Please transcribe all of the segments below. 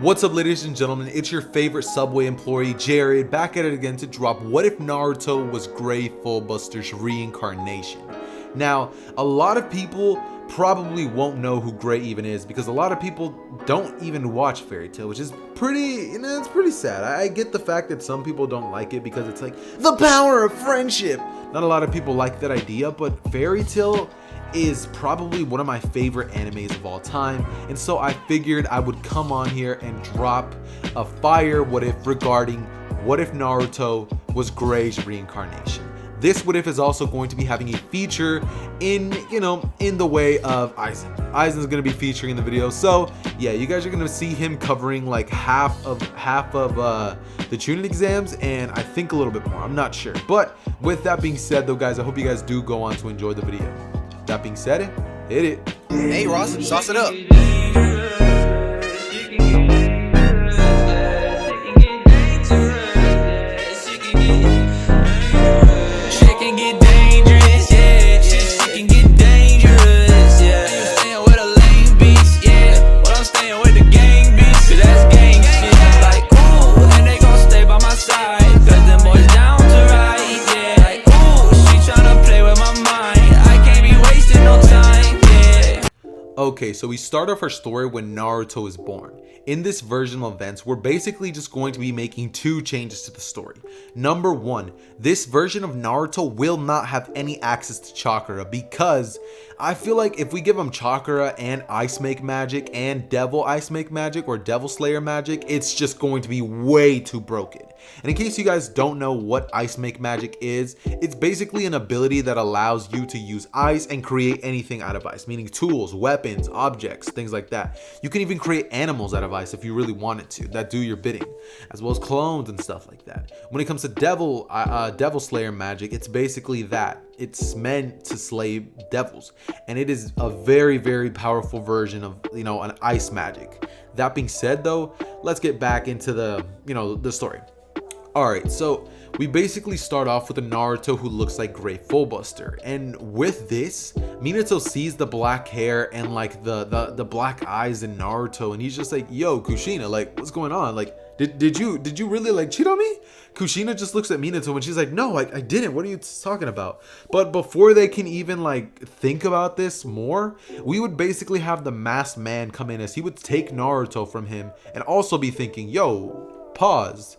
What's up, ladies and gentlemen, it's your favorite Subway employee, Jared, back at it again to drop What If Naruto Was Gray Fullbuster's Reincarnation. Now, a lot of people probably won't know who Gray even is because a lot of people don't even watch Fairy Tail, which is pretty, it's pretty sad. I get the fact that some people don't like it because it's like the power of friendship. Not a lot of people like that idea, but Fairy Tail is probably one of my favorite animes of all time, and so I figured I would come on here and drop a fire what if regarding what if Naruto was Gray's reincarnation. This what if is also going to be having a feature in the way of Aizen. Aizen's going to be featuring in the video, so yeah, you guys are going to see him covering like half of the Chunin exams, and I think a little bit more, I'm not sure. But with that being said though, guys, I hope you guys do go on to enjoy the video. That being said, hit it. Hey Ross, sauce it up. Okay, so we start off our story when Naruto is born. In this version of events, we're basically just going to be making two changes to the story. Number one, this version of Naruto will not have any access to chakra because I feel like if we give him chakra and ice make magic and devil ice make magic or devil slayer magic, it's just going to be way too broken. And in case you guys don't know what ice make magic is, it's basically an ability that allows you to use ice and create anything out of ice, meaning tools, weapons, objects, things like that. You can even create animals out of ice if you really wanted to, that do your bidding, as well as clones and stuff like that. When it comes to devil slayer magic, it's basically that. It's meant to slay devils, and it is a very, very powerful version of, an ice magic. That being said though, let's get back into the story. Alright, so we basically start off with a Naruto who looks like Gray Fullbuster, and with this, Minato sees the black hair and like the black eyes in Naruto, and he's just like, yo, Kushina, like, what's going on? Like, did you really like cheat on me? Kushina just looks at Minato and she's like, no, I didn't. What are you talking about? But before they can even like think about this more, we would basically have the masked man come in as he would take Naruto from him and also be thinking, yo, pause.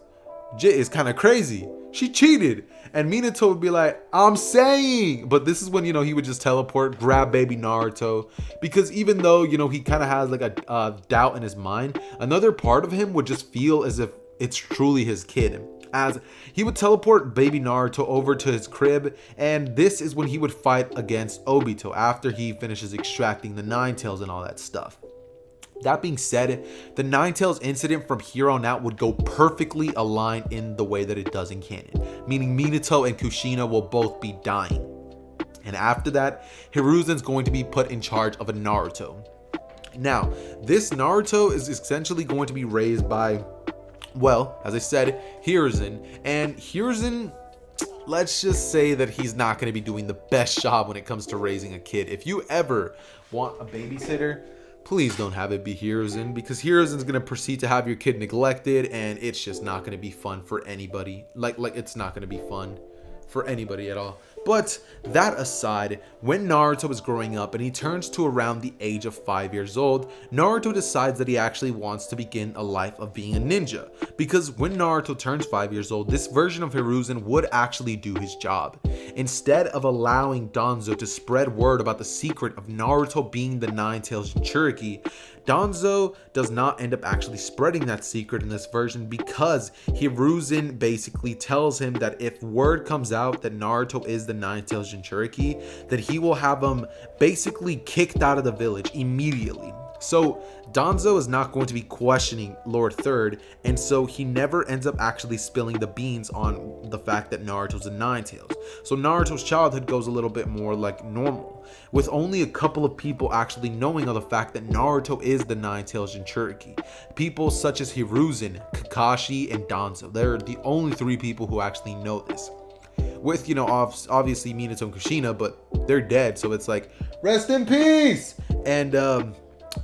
Jit is kind of crazy. She cheated. And Minato would be like, I'm saying. But this is when, he would just teleport, grab baby Naruto. Because even though, he kind of has like a doubt in his mind, another part of him would just feel as if it's truly his kid. As he would teleport baby Naruto over to his crib, and this is when he would fight against Obito after he finishes extracting the Nine Tails and all that stuff. That being said, the Nine Tails incident from here on out would go perfectly aligned in the way that it does in canon, meaning Minato and Kushina will both be dying. And after that, Hiruzen's going to be put in charge of a Naruto. Now, this Naruto is essentially going to be raised by, well, as I said, Hiruzen. And Hiruzen, let's just say that he's not going to be doing the best job when it comes to raising a kid. If you ever want a babysitter, please don't have it be Hiruzen, because Hiruzen's going to proceed to have your kid neglected, and it's just not going to be fun for anybody. Like it's not going to be fun for anybody at all. But that aside, when Naruto is growing up and he turns to around the age of 5 years old, Naruto decides that he actually wants to begin a life of being a ninja. Because when Naruto turns 5 years old, this version of Hiruzen would actually do his job. Instead of allowing Danzo to spread word about the secret of Naruto being the Nine Tails Jinchuriki, Danzo does not end up actually spreading that secret in this version because Hiruzen basically tells him that if word comes out that Naruto is the Nine Tails Jinchuriki, that he will have him basically kicked out of the village immediately. So Danzo is not going to be questioning Lord Third, and so he never ends up actually spilling the beans on the fact that Naruto's a Nine Tails. So Naruto's childhood goes a little bit more like normal, with only a couple of people actually knowing of the fact that Naruto is the Nine Tails Jinchuriki. People such as Hiruzen, Kakashi, and Danzo. They're the only three people who actually know this. With, obviously Minato and Kushina, but they're dead, so it's like, rest in peace! And,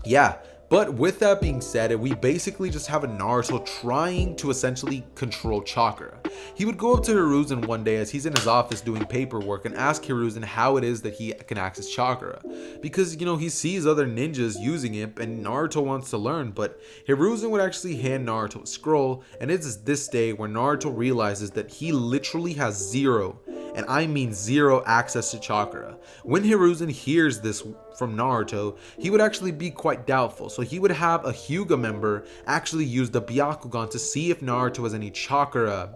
yeah, But with that being said, we basically just have a Naruto trying to essentially control chakra. He would go up to Hiruzen one day as he's in his office doing paperwork and ask Hiruzen how it is that he can access chakra. Because, he sees other ninjas using it and Naruto wants to learn, but Hiruzen would actually hand Naruto a scroll, and it is this day where Naruto realizes that he literally has zero, and I mean zero, access to chakra. When Hiruzen hears this from Naruto, he would actually be quite doubtful, so he would have a Hyuga member actually use the Byakugan to see if Naruto has any chakra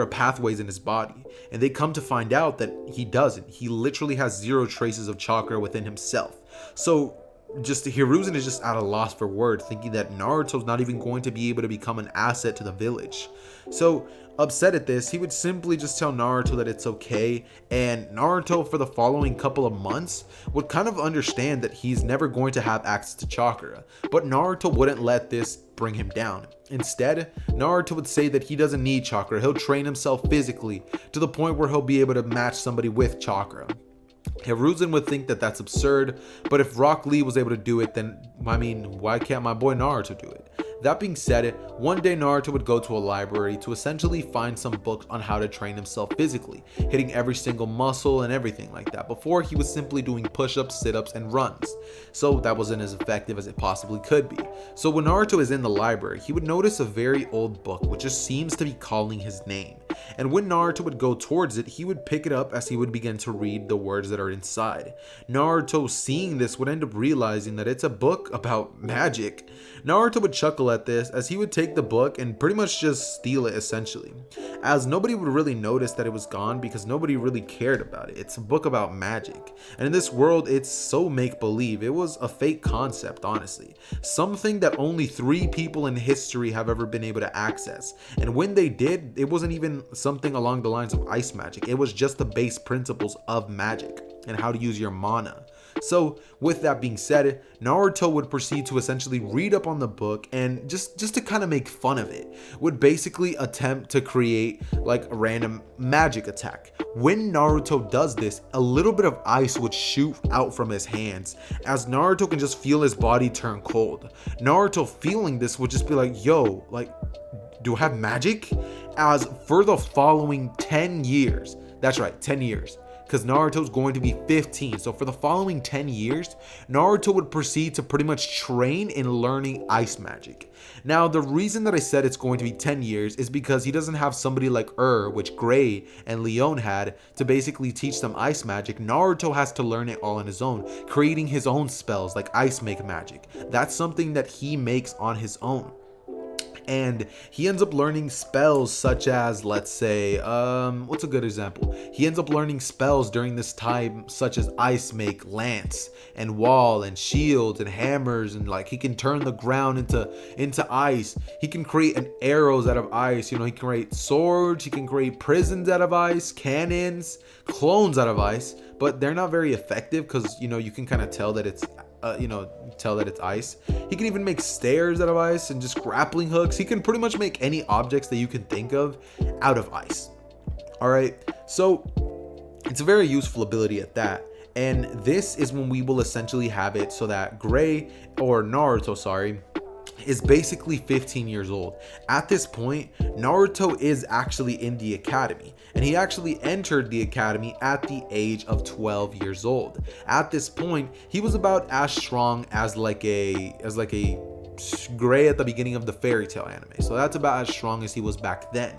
pathways in his body, and they come to find out that he doesn't. He literally has zero traces of chakra within himself. So Hiruzen is just at a loss for words, thinking that Naruto's not even going to be able to become an asset to the village. So upset at this, he would simply just tell Naruto that it's okay, and Naruto for the following couple of months would kind of understand that he's never going to have access to chakra, but Naruto wouldn't let this bring him down. Instead, Naruto would say that he doesn't need chakra, he'll train himself physically to the point where he'll be able to match somebody with chakra. Hiruzen would think that that's absurd, but if Rock Lee was able to do it, then why can't my boy Naruto do it? That being said, one day Naruto would go to a library to essentially find some books on how to train himself physically, hitting every single muscle and everything like that. Before, he was simply doing push-ups, sit-ups, and runs, so that wasn't as effective as it possibly could be. So when Naruto is in the library, he would notice a very old book which just seems to be calling his name, and when Naruto would go towards it, he would pick it up as he would begin to read the words that are inside. Naruto, seeing this, would end up realizing that it's a book about magic. Naruto would chuckle at this as he would take the book and pretty much just steal it essentially, as nobody would really notice that it was gone because nobody really cared about it. It's a book about magic, and in this world it's so make-believe. It was a fake concept, honestly, something that only 3 people in history have ever been able to access, and when they did, it wasn't even something along the lines of ice magic. It was just the base principles of magic and how to use your mana. So with that being said, Naruto would proceed to essentially read up on the book and just to kind of make fun of it, would basically attempt to create like a random magic attack. When Naruto does this, a little bit of ice would shoot out from his hands as Naruto can just feel his body turn cold. Naruto, feeling this, would just be like, yo, like, do I have magic? As for the following 10 years, that's right, 10 years, because Naruto's going to be 15. So for the following 10 years, Naruto would proceed to pretty much train in learning ice magic. Now, the reason that I said it's going to be 10 years is because he doesn't have somebody like which Gray and Leon had, to basically teach them ice magic. Naruto has to learn it all on his own, creating his own spells like ice make magic. That's something that he makes on his own. And he ends up learning spells such as, let's say, what's a good example? He ends up learning spells during this time such as ice make lance and wall and shields and hammers, and like he can turn the ground into ice. He can create arrows out of ice. He can create swords. He can create prisons out of ice, cannons, clones out of ice, but they're not very effective because you can kind of tell that it's ice. He can even make stairs out of ice and just grappling hooks. He can pretty much make any objects that you can think of out of ice. All right, so it's a very useful ability at that. And this is when we will essentially have it so that Naruto is basically 15 years old. At this point, Naruto is actually in the academy, and he actually entered the academy at the age of 12 years old. At this point, he was about as strong as like a Gray at the beginning of the Fairy Tail anime. So that's about as strong as he was back then.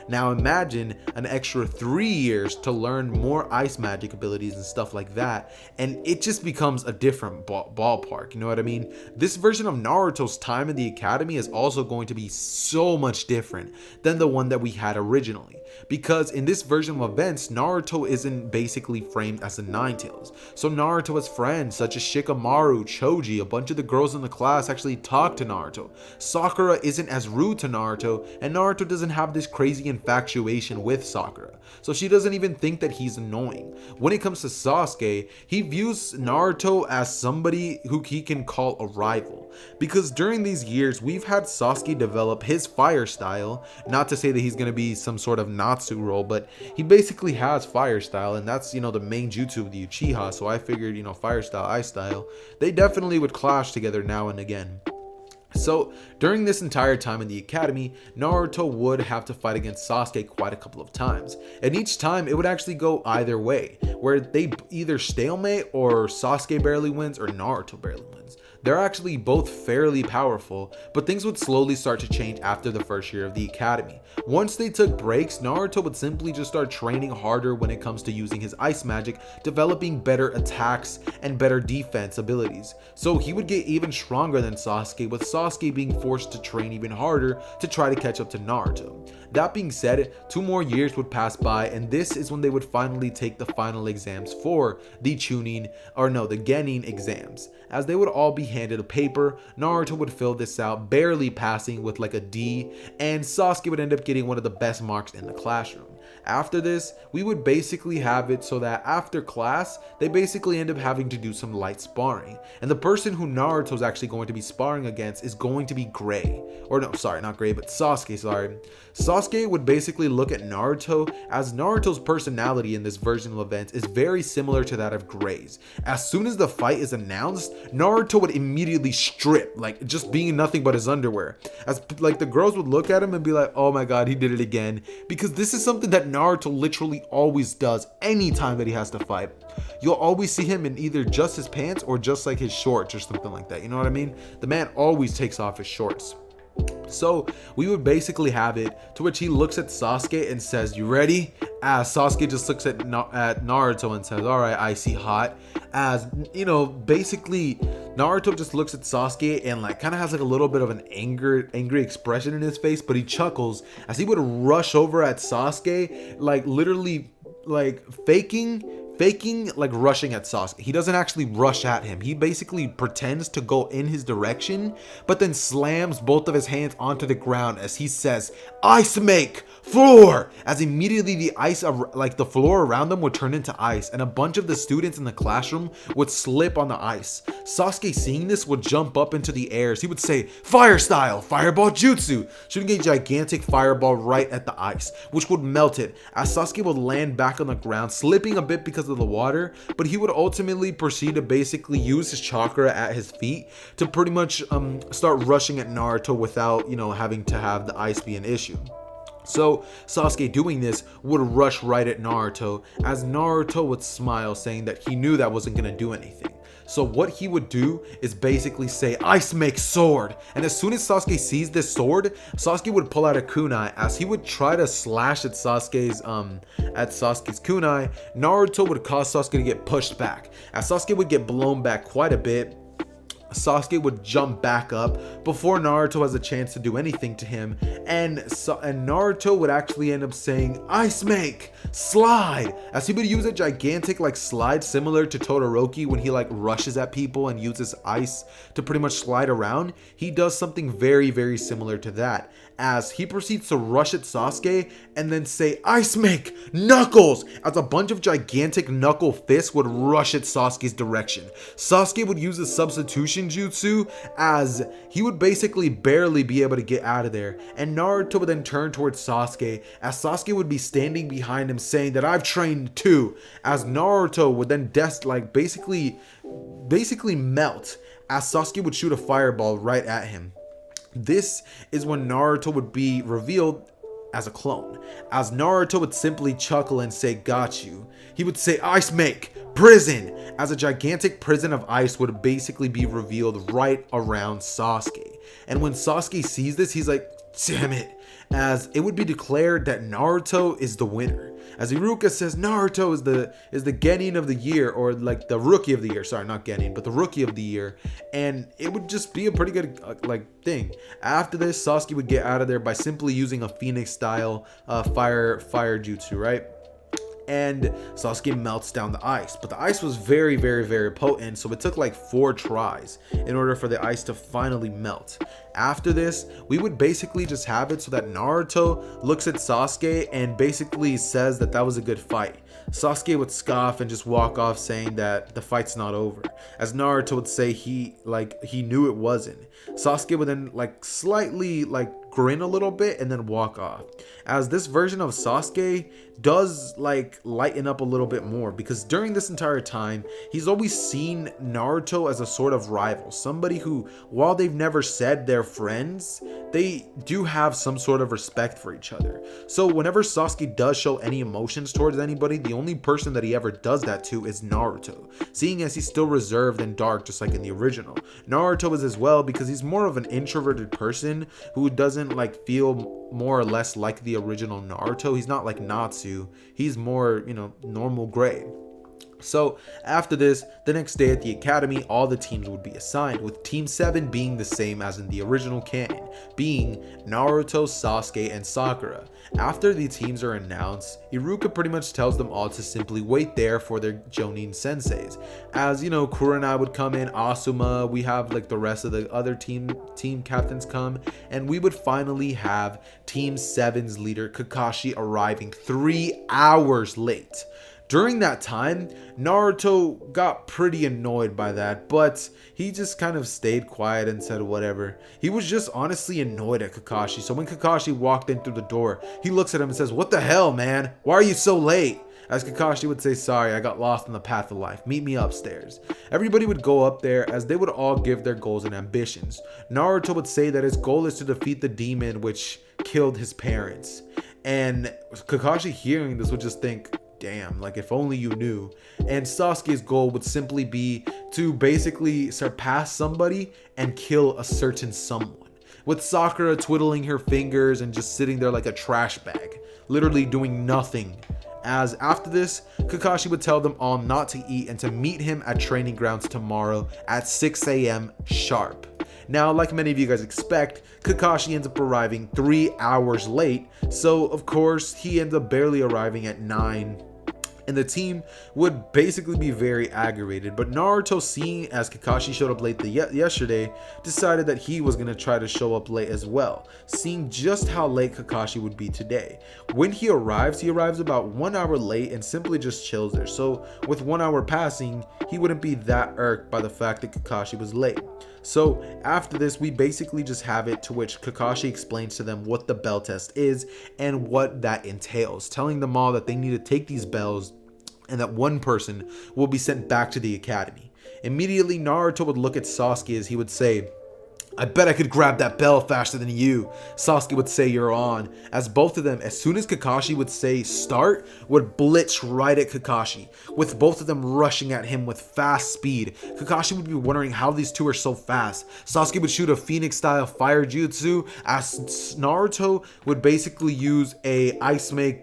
Now imagine an extra 3 years to learn more ice magic abilities and stuff like that, and it just becomes a different ballpark, you know what I mean? This version of Naruto's time in the academy is also going to be so much different than the one that we had originally, because in this version of events, Naruto isn't basically framed as a Ninetales. So Naruto has friends such as Shikamaru, Choji, a bunch of the girls in the class actually talk to Naruto. Sakura isn't as rude to Naruto, and Naruto doesn't have this crazy crazy infatuation with Sakura, so she doesn't even think that he's annoying. When it comes to Sasuke, he views Naruto as somebody who he can call a rival, because during these years we've had Sasuke develop his fire style. Not to say that he's going to be some sort of Natsu role, but he basically has fire style, and that's, the main jutsu of the Uchiha. So I figured, fire style, ice style, they definitely would clash together now and again. So during this entire time in the academy, Naruto would have to fight against Sasuke quite a couple of times, and each time it would actually go either way, where they either stalemate or Sasuke barely wins or Naruto barely wins. They're actually both fairly powerful, but things would slowly start to change after the first year of the academy. Once they took breaks, Naruto would simply just start training harder when it comes to using his ice magic, developing better attacks and better defense abilities. So he would get even stronger than Sasuke, with Sasuke being forced to train even harder to try to catch up to Naruto. That being said, 2 more years would pass by, and this is when they would finally take the final exams for the Chunin, the Genin exams. As they would all be handed a paper, Naruto would fill this out, barely passing with like a D, and Sasuke would end up getting one of the best marks in the classroom. After this, we would basically have it so that after class, they basically end up having to do some light sparring. And the person who Naruto's actually going to be sparring against is going to be Gray. Or no, sorry, not Gray, but Sasuke, sorry. Sasuke would basically look at Naruto, as Naruto's personality in this version of events is very similar to that of Gray's. As soon as the fight is announced, Naruto would immediately strip, like just being nothing but his underwear. As like the girls would look at him and be like, oh my god, he did it again. Because this is something that Naruto literally always does anytime that he has to fight. You'll always see him in either just his pants or just like his shorts or something like that. You know what I mean? The man always takes off his shorts. So we would basically have it to which he looks at Sasuke and says, you ready? As Sasuke just looks at Naruto and says, all right, icy hot. As basically Naruto just looks at Sasuke and like kind of has like a little bit of an angry expression in his face, but he chuckles as he would rush over at Sasuke, like literally like faking like rushing at Sasuke. He doesn't actually rush at him. He basically pretends to go in his direction, but then slams both of his hands onto the ground as he says, ice make floor, as immediately the ice, like the floor around them, would turn into ice, and a bunch of the students in the classroom would slip on the ice. Sasuke, seeing this, would jump up into the air. He would say, fire style, fireball jutsu, shooting a gigantic fireball right at the ice, which would melt it, as Sasuke would land back on the ground, slipping a bit because of the water, but he would ultimately proceed to basically use his chakra at his feet to pretty much start rushing at Naruto without, having to have the ice be an issue. So Sasuke, doing this, would rush right at Naruto, as Naruto would smile, saying that he knew that wasn't going to do anything. So what he would do is basically say, ice make sword. And as soon as Sasuke sees this sword, Sasuke would pull out a kunai. As he would try to slash at Sasuke's kunai, Naruto would cause Sasuke to get pushed back. As Sasuke would get blown back quite a bit, Sasuke would jump back up before Naruto has a chance to do anything to him, and Naruto would actually end up saying, ice make slide, as he would use a gigantic like slide similar to Todoroki when he like rushes at people and uses ice to pretty much slide around. He does something very, very similar to that, as he proceeds to rush at Sasuke and then say, ice make knuckles, as a bunch of gigantic knuckle fists would rush at Sasuke's direction. Sasuke would use a substitution jutsu, as he would basically barely be able to get out of there, and Naruto would then turn towards Sasuke, as Sasuke would be standing behind him saying that I've trained too, as Naruto would then basically melt, as Sasuke would shoot a fireball right at him. This is when Naruto would be revealed as a clone, as Naruto would simply chuckle and say, got you. He would say, ice make prison, as a gigantic prison of ice would basically be revealed right around Sasuke. And when Sasuke sees this, he's like, damn it, as it would be declared that Naruto is the winner. As Iruka says, Naruto is the Genin of the year, or like the rookie of the year. Sorry, not Genin, but the rookie of the year. And it would just be a pretty good thing. After this, Sasuke would get out of there by simply using a Phoenix style fire jutsu, right? And Sasuke melts down the ice, but the ice was very, very, very potent, so it took like 4 tries in order for the ice to finally melt. After this, we would basically just have it so that Naruto looks at Sasuke and basically says that that was a good fight. Sasuke would scoff and just walk off saying that the fight's not over, as Naruto would say he knew it wasn't. Sasuke would then slightly grin a little bit and then walk off, as this version of Sasuke does lighten up a little bit more, because during this entire time he's always seen Naruto as a sort of rival, somebody who, while they've never said they're friends, they do have some sort of respect for each other. So whenever Sasuke does show any emotions towards anybody, the only person that he ever does that to is Naruto, seeing as he's still reserved and dark just like in the original. Naruto is as well, because he's more of an introverted person who doesn't feel more or less like the original Naruto. He's not like Natsu, he's more, normal grade. So after this, the next day at the academy, all the teams would be assigned, with Team 7 being the same as in the original canon, being Naruto, Sasuke, and Sakura. After the teams are announced, Iruka pretty much tells them all to simply wait there for their Jonin senseis. As Kurenai would come in, Asuma, we have the rest of the other team captains come, and we would finally have Team 7's leader Kakashi arriving 3 hours late. During that time, Naruto got pretty annoyed by that, but he just kind of stayed quiet and said whatever. He was just honestly annoyed at Kakashi, so when Kakashi walked in through the door, he looks at him and says, "What the hell, man? Why are you so late?" As Kakashi would say, "Sorry, I got lost on the path of life. Meet me upstairs." Everybody would go up there, as they would all give their goals and ambitions. Naruto would say that his goal is to defeat the demon which killed his parents. And Kakashi, hearing this, would just think, damn, if only you knew. And Sasuke's goal would simply be to basically surpass somebody and kill a certain someone, with Sakura twiddling her fingers and just sitting there like a trash bag, literally doing nothing. As after this, Kakashi would tell them all not to eat and to meet him at training grounds tomorrow at 6 a.m. sharp. Now, like many of you guys expect, Kakashi ends up arriving 3 hours late, so of course he ends up barely arriving at 9. And the team would basically be very aggravated, but Naruto, seeing as Kakashi showed up late yesterday, decided that he was going to try to show up late as well, seeing just how late Kakashi would be today. When he arrives about 1 hour late and simply just chills there, so with 1 hour passing, he wouldn't be that irked by the fact that Kakashi was late. So after this, we basically just have it to which Kakashi explains to them what the bell test is and what that entails, telling them all that they need to take these bells and that one person will be sent back to the academy. Immediately, Naruto would look at Sasuke as he would say, "I bet I could grab that bell faster than you." Sasuke would say, "You're on," as both of them, as soon as Kakashi would say start, would blitz right at Kakashi, with both of them rushing at him with fast speed. Kakashi would be wondering how these two are so fast. Sasuke would shoot a Phoenix style fire jutsu, as Naruto would basically use a ice make,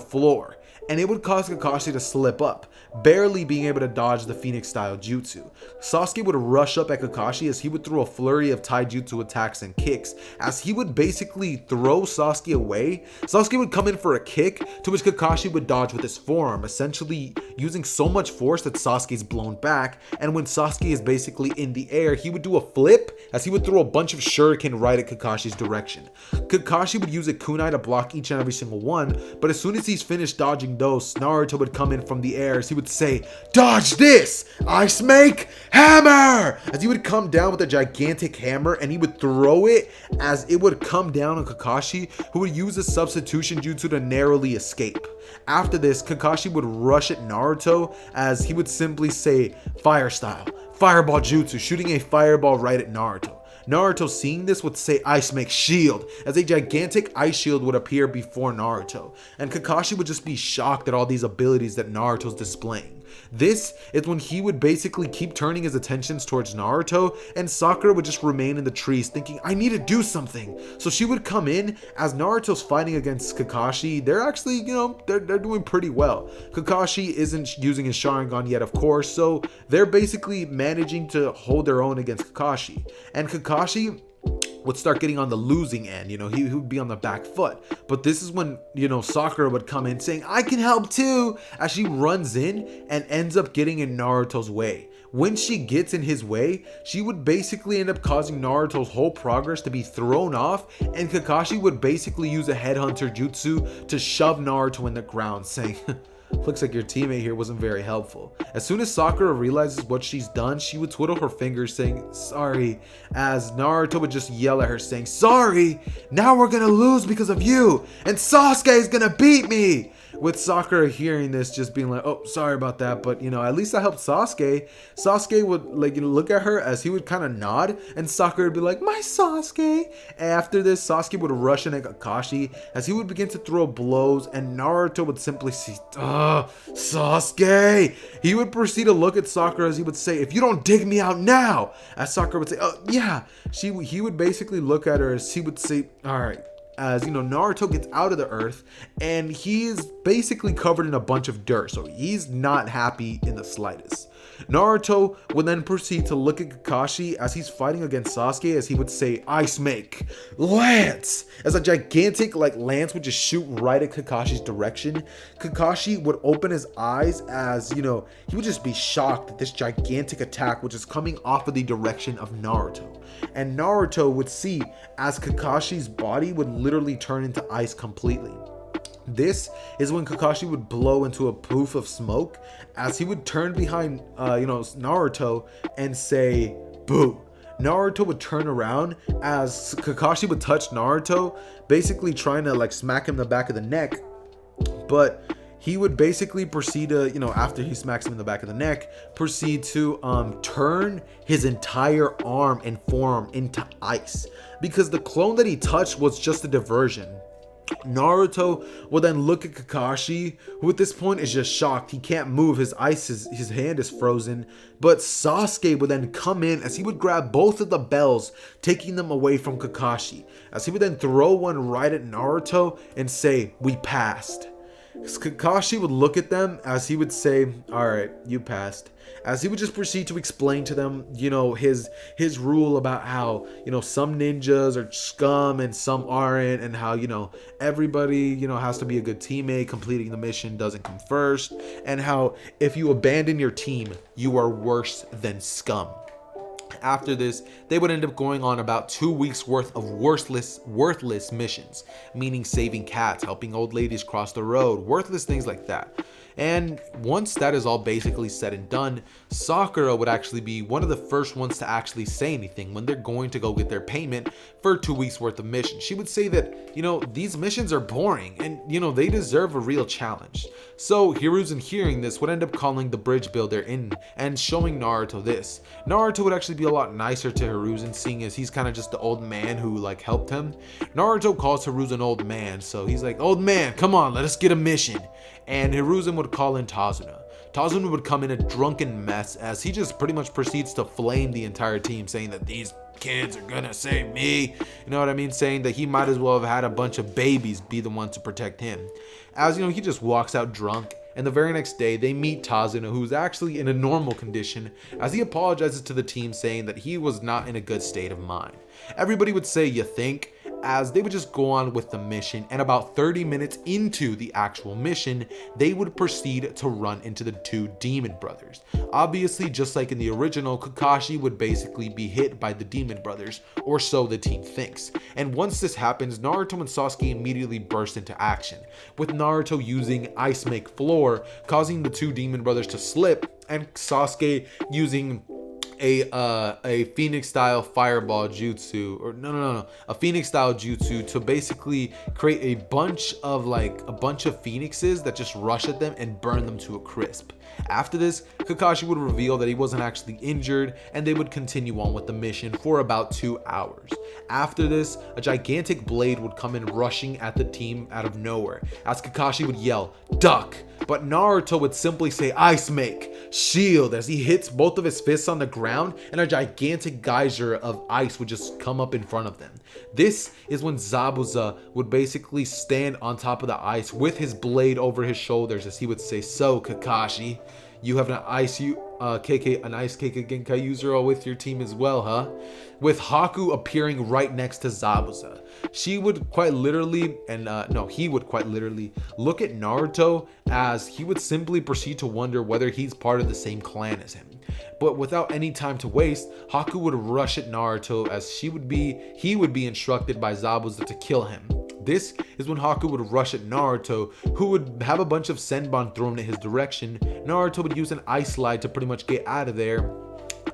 floor, and it would cause Kakashi to slip up, barely being able to dodge the Phoenix style jutsu. Sasuke would rush up at Kakashi as he would throw a flurry of taijutsu attacks and kicks. As he would basically throw Sasuke away, Sasuke would come in for a kick, to which Kakashi would dodge with his forearm, essentially using so much force that Sasuke's blown back. And when Sasuke is basically in the air, he would do a flip as he would throw a bunch of shuriken right at Kakashi's direction. Kakashi would use a kunai to block each and every single one, but as soon as he's finished dodging those, Naruto would come in from the air as he would say, "Dodge this! Ice make hammer!" As he would come down with a gigantic hammer and he would throw it as it would come down on Kakashi, who would use a substitution jutsu to narrowly escape. After this, Kakashi would rush at Naruto as he would simply say, "Fire style, fireball jutsu," shooting a fireball right at Naruto. Naruto, seeing this, would say "Ice make shield," as a gigantic ice shield would appear before Naruto, and Kakashi would just be shocked at all these abilities that Naruto's displaying. This is when he would basically keep turning his attentions towards Naruto, and Sakura would just remain in the trees thinking, "I need to do something." So she would come in as Naruto's fighting against Kakashi. They're actually, they're doing pretty well. Kakashi isn't using his Sharingan yet, of course, so they're basically managing to hold their own against Kakashi. And Kakashi would start getting on the losing end, he would be on the back foot. But this is when, Sakura would come in saying, "I can help too," as she runs in and ends up getting in Naruto's way. When she gets in his way, she would basically end up causing Naruto's whole progress to be thrown off, and Kakashi would basically use a headhunter jutsu to shove Naruto in the ground, saying, looks like your teammate here wasn't very helpful. As soon as Sakura realizes what she's done, she would twiddle her fingers saying, sorry, as Naruto would just yell at her saying, sorry, now we're gonna lose because of you, and Sasuke is gonna beat me. With Sakura hearing this, just being like, oh, sorry about that, but at least I helped Sasuke. Sasuke would look at her as he would kind of nod, and Sakura would be like, my Sasuke. After this, Sasuke would rush in at Kakashi as he would begin to throw blows, and Naruto would simply say, Sasuke. He would proceed to look at Sakura as he would say, if you don't dig me out now, as Sakura would say, oh yeah. He would basically look at her as he would say, all right. As Naruto gets out of the earth and he's basically covered in a bunch of dirt, so he's not happy in the slightest. Naruto would then proceed to look at Kakashi as he's fighting against Sasuke, as he would say, Ice Make, Lance, as a gigantic lance would just shoot right at Kakashi's direction. Kakashi would open his eyes as he would just be shocked that this gigantic attack was just coming off of the direction of Naruto. And Naruto would see as Kakashi's body would literally turn into ice completely. This is when Kakashi would blow into a poof of smoke as he would turn behind Naruto and say, boo. Naruto would turn around as Kakashi would touch Naruto, basically trying to smack him in the back of the neck, but he would basically proceed to, after he smacks him in the back of the neck, proceed to turn his entire arm and forearm into ice, because the clone that he touched was just a diversion. Naruto will then look at Kakashi, who at this point is just shocked. He can't move, his hand is frozen. But Sasuke would then come in as he would grab both of the bells, taking them away from Kakashi, as he would then throw one right at Naruto and say, we passed. Kakashi would look at them as he would say, all right, you passed. As he would just proceed to explain to them, his rule about how, some ninjas are scum and some aren't, and how, everybody, has to be a good teammate, completing the mission doesn't come first, and how if you abandon your team, you are worse than scum. After this, they would end up going on about 2 weeks worth of worthless missions, meaning saving cats, helping old ladies cross the road, worthless things like that. And once that is all basically said and done, Sakura would actually be one of the first ones to actually say anything when they're going to go get their payment for 2 weeks worth of missions. She would say that, these missions are boring and, they deserve a real challenge. So Hiruzen, hearing this, would end up calling the bridge builder in and showing Naruto this. Naruto would actually be a lot nicer to Hiruzen, seeing as he's kind of just the old man who helped him. Naruto calls Hiruzen old man, so he's like, old man, come on, let us get a mission. And Hiruzen would call in Tazuna. Tazuna would come in a drunken mess as he just pretty much proceeds to flame the entire team, saying that these kids are gonna save me. You know what I mean? Saying that he might as well have had a bunch of babies be the ones to protect him. As he just walks out drunk. And the very next day, they meet Tazuna, who's actually in a normal condition, as he apologizes to the team, saying that he was not in a good state of mind. Everybody would say, you think? As they would just go on with the mission, and about 30 minutes into the actual mission, they would proceed to run into the two demon brothers. Obviously, just like in the original, Kakashi would basically be hit by the demon brothers, or so the team thinks. And once this happens, Naruto and Sasuke immediately burst into action, with Naruto using Ice Make Floor, causing the two demon brothers to slip, and Sasuke using a Phoenix style fireball jutsu, or no, a Phoenix style jutsu to basically create a bunch of phoenixes that just rush at them and burn them to a crisp. After this, Kakashi would reveal that he wasn't actually injured, and they would continue on with the mission for about 2 hours. After this, a gigantic blade would come in rushing at the team out of nowhere, as Kakashi would yell, duck, but Naruto would simply say, Ice Make, shield, as he hits both of his fists on the ground, and a gigantic geyser of ice would just come up in front of them. This is when Zabuza would basically stand on top of the ice with his blade over his shoulders, as he would say, so Kakashi, you have an ice KK Genkai user with your team as well, huh? With Haku appearing right next to Zabuza. He would quite literally look at Naruto, as he would simply proceed to wonder whether he's part of the same clan as him. But without any time to waste, Haku would rush at Naruto as he would be instructed by Zabuza to kill him. This is when Haku would rush at Naruto, who would have a bunch of senbon thrown in his direction. Naruto would use an ice slide to pretty much get out of there,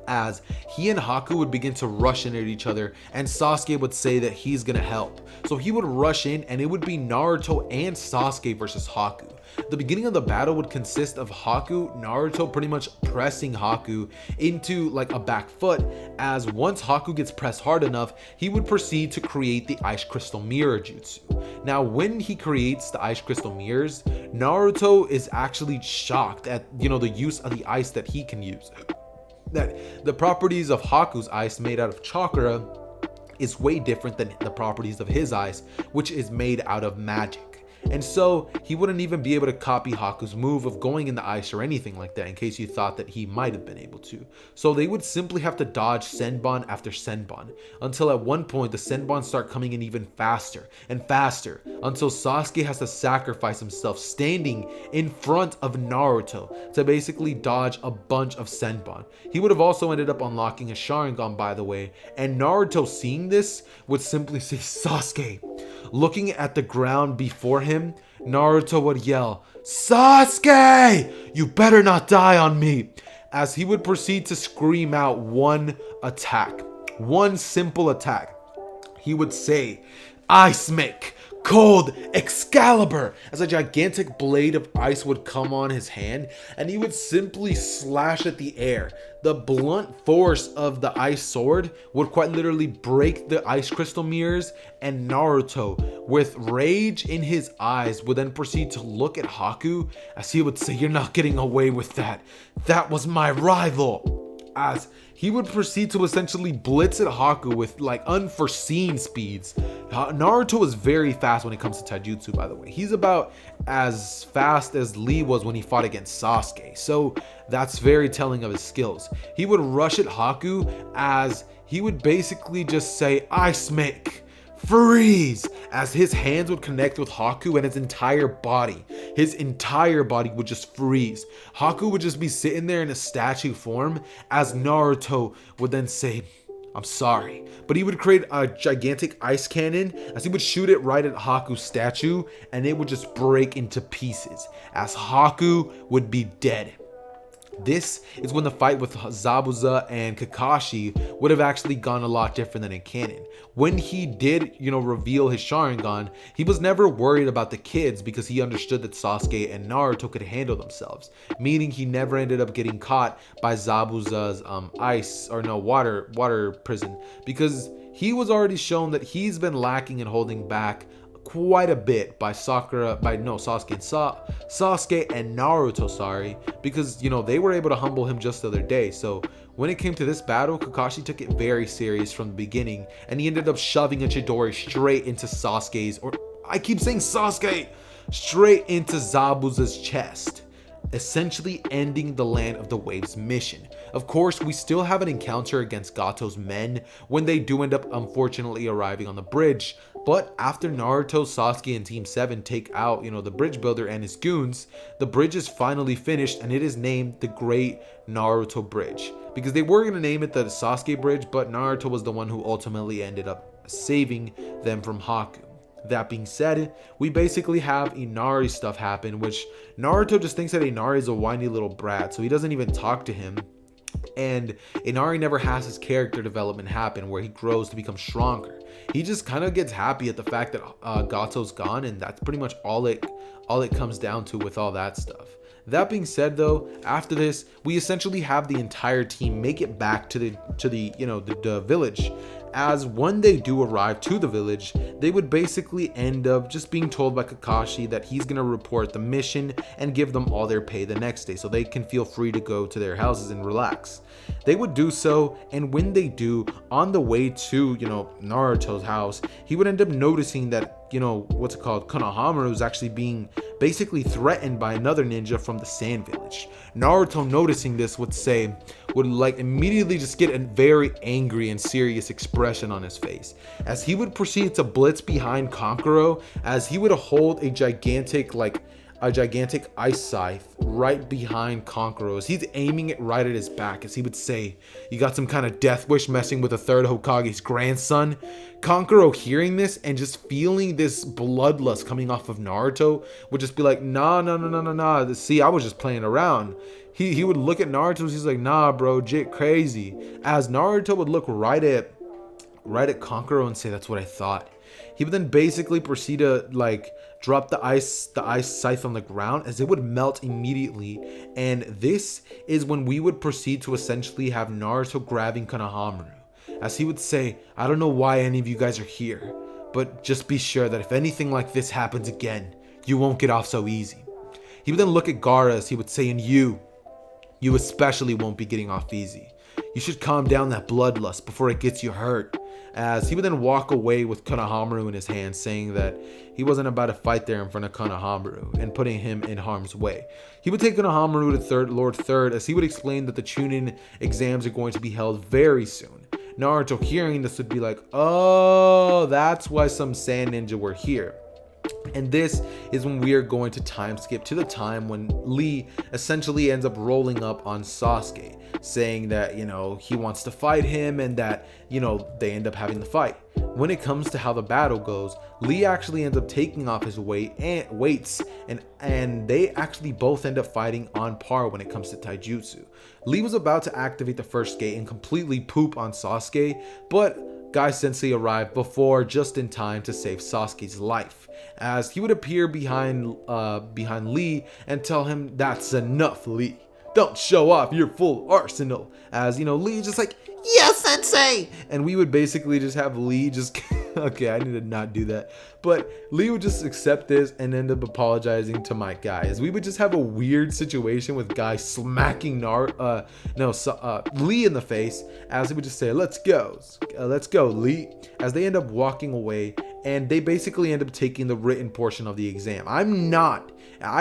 as he and Haku would begin to rush in at each other, and Sasuke would say that he's gonna help. So he would rush in, and it would be Naruto and Sasuke versus Haku. The beginning of the battle would consist of Naruto pretty much pressing Haku into like a back foot, as once Haku gets pressed hard enough, he would proceed to create the Ice Crystal Mirror Jutsu. Now, when he creates the Ice Crystal Mirrors, Naruto is actually shocked at, the use of the ice that he can use. That the properties of Haku's ice made out of chakra is way different than the properties of his ice, which is made out of magic. And so he wouldn't even be able to copy Haku's move of going in the ice or anything like that, in case you thought that he might have been able to. So they would simply have to dodge senbon after senbon, until at one point the senbon start coming in even faster and faster, until Sasuke has to sacrifice himself standing in front of Naruto to basically dodge a bunch of senbon. He would have also ended up unlocking a Sharingan, by the way, and Naruto, seeing this, would simply say, "Sasuke." Looking at the ground before him, Naruto would yell, "Sasuke, you better not die on me," as he would proceed to scream out one simple attack. He would say, "Ice Make Cold Excalibur," as a gigantic blade of ice would come on his hand, and he would simply slash at the air. The blunt force of the ice sword would quite literally break the ice crystal mirrors, and Naruto, with rage in his eyes, would then proceed to look at Haku as he would say, "You're not getting away with that. That was my rival." As he would proceed to essentially blitz at Haku with like unforeseen speeds. Naruto is very fast when it comes to taijutsu, by the way. He's about as fast as Lee was when he fought against Sasuke. So that's very telling of his skills. He would rush at Haku as he would basically just say, "Ice Make Freeze," as his hands would connect with Haku and his entire body would just freeze. Haku would just be sitting there in a statue form, as Naruto would then say, "I'm sorry," but he would create a gigantic ice cannon as he would shoot it right at Haku's statue, and it would just break into pieces as Haku would be dead. This is when the fight with Zabuza and Kakashi would have actually gone a lot different than in canon. When he did, reveal his Sharingan, he was never worried about the kids because he understood that Sasuke and Naruto could handle themselves, meaning he never ended up getting caught by Zabuza's water prison, because he was already shown that he's been lacking and holding back quite a bit by Sasuke and Naruto, because they were able to humble him just the other day. So when it came to this battle, Kakashi took it very serious from the beginning, and he ended up shoving a Chidori straight into straight into Zabuza's chest, essentially ending the Land of the Waves mission. Of course, we still have an encounter against Gato's men when they do end up unfortunately arriving on the bridge, but after Naruto, Sasuke, and Team 7 take out, the bridge builder and his goons, the bridge is finally finished, and it is named the Great Naruto Bridge, because they were going to name it the Sasuke Bridge, but Naruto was the one who ultimately ended up saving them from Haku. That being said, we basically have Inari stuff happen, which Naruto just thinks that Inari is a whiny little brat, so he doesn't even talk to him. And Inari never has his character development happen where he grows to become stronger. He just kind of gets happy at the fact that Gato's gone, and that's pretty much all it comes down to with all that stuff. That being said, though, after this, we essentially have the entire team make it back to the village. As when they do arrive to the village, they would basically end up just being told by Kakashi that he's going to report the mission and give them all their pay the next day so they can feel free to go to their houses and relax. They would do so, and when they do, on the way to, Naruto's house, he would end up noticing that, Konohamaru is actually being basically threatened by another ninja from the Sand Village. Naruto, noticing this, would immediately just get a very angry and serious expression on his face, as he would proceed to blitz behind Kankuro, as he would hold a gigantic a gigantic ice scythe right behind Kankuro as he's aiming it right at his back, as he would say, "You got some kind of death wish messing with the third Hokage's grandson?" Kankuro hearing this and just feeling this bloodlust coming off of Naruto would just be like, nah. See, I was just playing around. He would look at Naruto and he's like, "Nah, bro, jit crazy." As Naruto would look right at Kankuro and say, "That's what I thought." He would then basically proceed to like drop the ice scythe on the ground as it would melt immediately. And this is when we would proceed to essentially have Naruto grabbing Konohamaru, as he would say, "I don't know why any of you guys are here, but just be sure that if anything like this happens again, you won't get off so easy." He would then look at Gaara as he would say, "And you especially won't be getting off easy. You should calm down that bloodlust before it gets you hurt." As he would then walk away with Konohamaru in his hand, saying that he wasn't about to fight there in front of Konohamaru and putting him in harm's way. He would take Konohamaru to Lord Third, as he would explain that the Chunin exams are going to be held very soon. Naruto hearing this would be like, "Oh, that's why some sand ninja were here." And this is when we are going to time skip to the time when Lee essentially ends up rolling up on Sasuke, saying that, he wants to fight him and that, they end up having the fight. When it comes to how the battle goes, Lee actually ends up taking off his weights and they actually both end up fighting on par when it comes to taijutsu. Lee was about to activate the first gate and completely poop on Sasuke, but Guy Sensei arrived just in time to save Sasuke's life, as he would appear behind Lee and tell him, "That's enough, Lee. Don't show off your full arsenal." As Lee just like, "Yes, Sensei," and we would basically just have Lee just okay, I need to not do that, but Lee would just accept this and end up apologizing to my guy, as we would just have a weird situation with Guy smacking Lee in the face, as he would just say, let's go, Lee," as they end up walking away. And they basically end up taking the written portion of the exam. I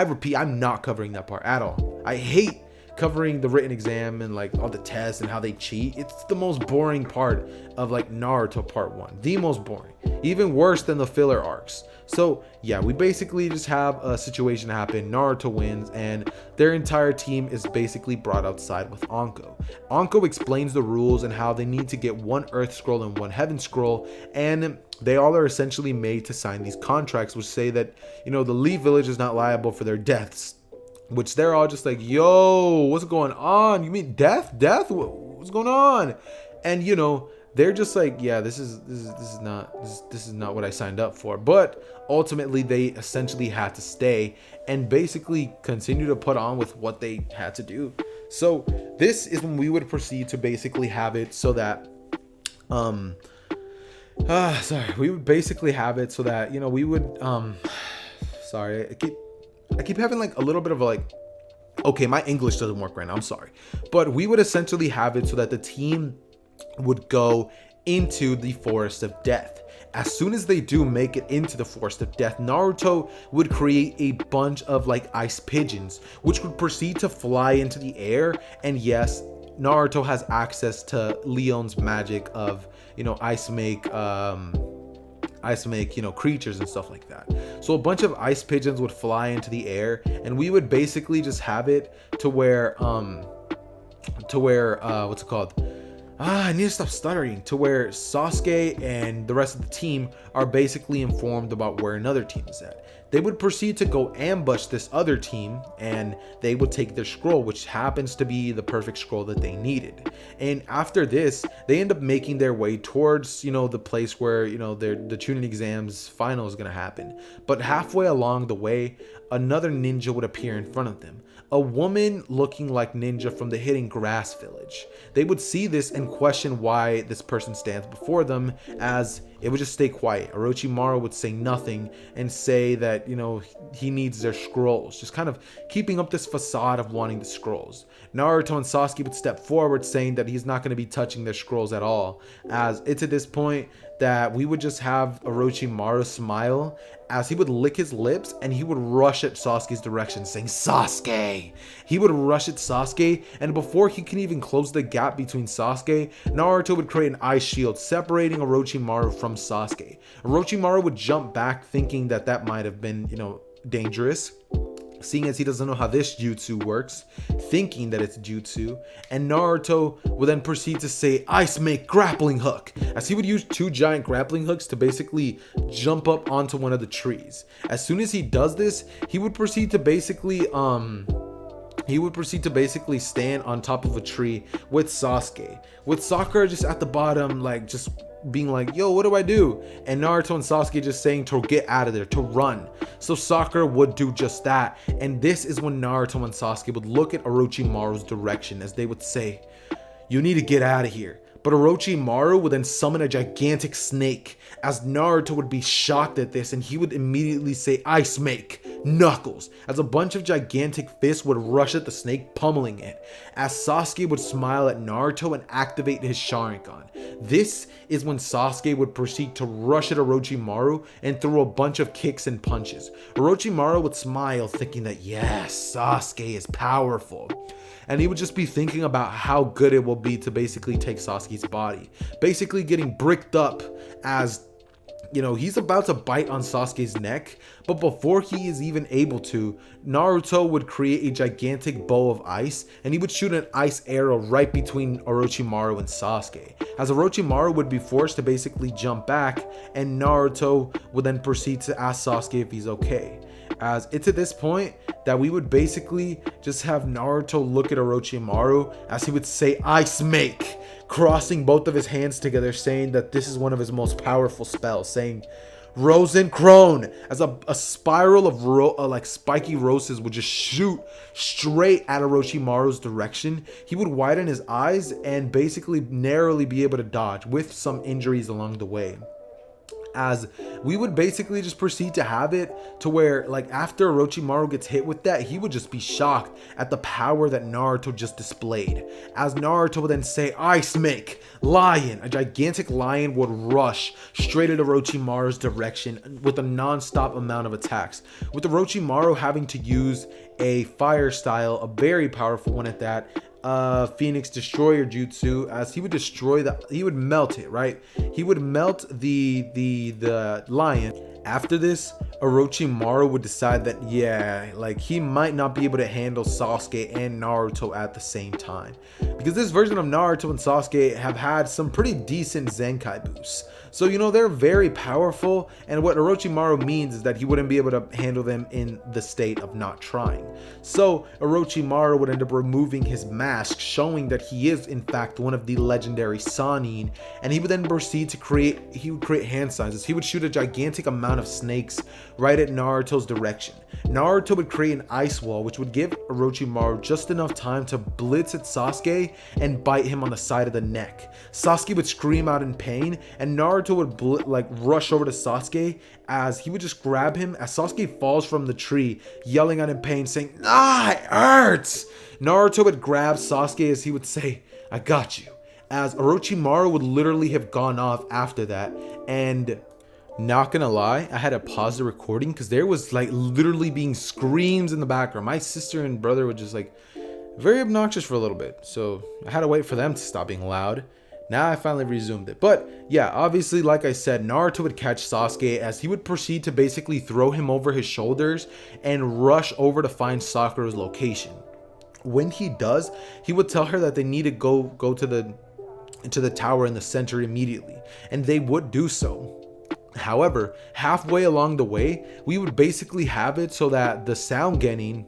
repeat, I'm not covering that part at all. I hate covering the written exam and like all the tests and how they cheat. It's the most boring part of like Naruto part 1. The most boring. Even worse than the filler arcs. So yeah, we basically just have a situation happen. Naruto wins and their entire team is basically brought outside with Anko. Anko explains the rules and how they need to get 1 Earth Scroll and 1 Heaven Scroll, and they all are essentially made to sign these contracts which say that, the Lee village is not liable for their deaths. Which they're all just like, "Yo, what's going on? You mean death? What's going on?" And they're just like, "Yeah, this is not what I signed up for." But ultimately, they essentially had to stay and basically continue to put on with what they had to do. So this is when we would proceed to basically have it so that, we would basically have it so that we would, I keep having like a little bit of okay, my English doesn't work right now, I'm sorry. But we would essentially have it so that the team would go into the Forest of Death. As soon as they do make it into the Forest of Death, Naruto would create a bunch of like ice pigeons, which would proceed to fly into the air. And yes, Naruto has access to Leon's magic of, ice make creatures and stuff like that. So a bunch of ice pigeons would fly into the air, and we would basically just have it to where what's it called? I need to stop stuttering. To where Sasuke and the rest of the team are basically informed about where another team is at. They would proceed to go ambush this other team, and they would take their scroll, which happens to be the perfect scroll that they needed. And after this, they end up making their way towards, the place where, the Chunin exams final is going to happen. But halfway along the way, another ninja would appear in front of them. A woman looking like Ninja from the Hidden Grass Village. They would see this and question why this person stands before them, as it would just stay quiet. Orochimaru would say nothing and say that, he needs their scrolls, just kind of keeping up this facade of wanting the scrolls. Naruto and Sasuke would step forward saying that he's not going to be touching their scrolls at all, as it's at this point that we would just have Orochimaru smile as he would lick his lips and he would rush at Sasuke's direction saying, "Sasuke!" He would rush at Sasuke, and before he can even close the gap between Sasuke, Naruto would create an ice shield separating Orochimaru from Sasuke. Orochimaru would jump back thinking that might have been, dangerous. seeing as he doesn't know how this jutsu works, thinking that it's jutsu, and Naruto will then proceed to say ice make grappling hook, as he would use 2 giant grappling hooks to basically jump up onto one of the trees. As soon as he does this, he would proceed to basically stand on top of a tree with Sasuke, with Sakura just at the bottom, like just being like, yo, what do I do? And Naruto and Sasuke just saying to get out of there, to run. So Sakura would do just that. And this is when Naruto and Sasuke would look at Orochimaru's direction, as they would say, you need to get out of here. But Orochimaru would then summon a gigantic snake, as Naruto would be shocked at this, and he would immediately say, ice make knuckles, as a bunch of gigantic fists would rush at the snake, pummeling it, as Sasuke would smile at Naruto and activate his Sharingan. This is when Sasuke would proceed to rush at Orochimaru and throw a bunch of kicks and punches. Orochimaru would smile, thinking that yes, Sasuke is powerful. And he would just be thinking about how good it will be to basically take Sasuke's body, basically getting bricked up, as you know, he's about to bite on Sasuke's neck. But before he is even able to, Naruto would create a gigantic bow of ice, and he would shoot an ice arrow right between Orochimaru and Sasuke, as Orochimaru would be forced to basically jump back, and Naruto would then proceed to ask Sasuke if he's okay. As it's at this point that we would basically just have Naruto look at Orochimaru, as he would say ice make, crossing both of his hands together, saying that this is one of his most powerful spells, saying Rosen Crone, as a spiral of like spiky roses would just shoot straight at Orochimaru's direction. He would widen his eyes and basically narrowly be able to dodge, with some injuries along the way. As we would basically just proceed to have it to where, like, after Orochimaru gets hit with that, he would just be shocked at the power that Naruto just displayed, as Naruto would then say ice make lion. A gigantic lion would rush straight at Orochimaru's direction with a non-stop amount of attacks, with Orochimaru having to use a fire style, a very powerful one at that, Phoenix Destroyer jutsu, as he would destroy he would melt it, right? He would melt the lion. After this, Orochimaru would decide that, yeah, like, he might not be able to handle Sasuke and Naruto at the same time, because this version of Naruto and Sasuke have had some pretty decent Zenkai boosts. So, you know, they're very powerful, and what Orochimaru means is that he wouldn't be able to handle them in the state of not trying. So Orochimaru would end up removing his mask, showing that he is in fact one of the legendary Sannin, and he would then proceed to create hand signs. He would shoot a gigantic amount of snakes right at Naruto's direction. Naruto would create an ice wall, which would give Orochimaru just enough time to blitz at Sasuke and bite him on the side of the neck. Sasuke would scream out in pain, and Naruto would rush over to Sasuke, as he would just grab him as Sasuke falls from the tree, yelling out in pain, saying, "Ah, it hurts!" Naruto would grab Sasuke, as he would say, "I got you," as Orochimaru would literally have gone off after that. And not gonna lie, I had to pause the recording because there was like literally being screams in the background. My sister and brother were just like very obnoxious for a little bit, so I had to wait for them to stop being loud. Now I finally resumed it. But yeah, obviously, like I said, Naruto would catch Sasuke, as he would proceed to basically throw him over his shoulders and rush over to find Sakura's location. When he does, he would tell her that they need to go to the tower in the center immediately, and they would do so. However, halfway along the way, we would basically have it so that the Sound Genin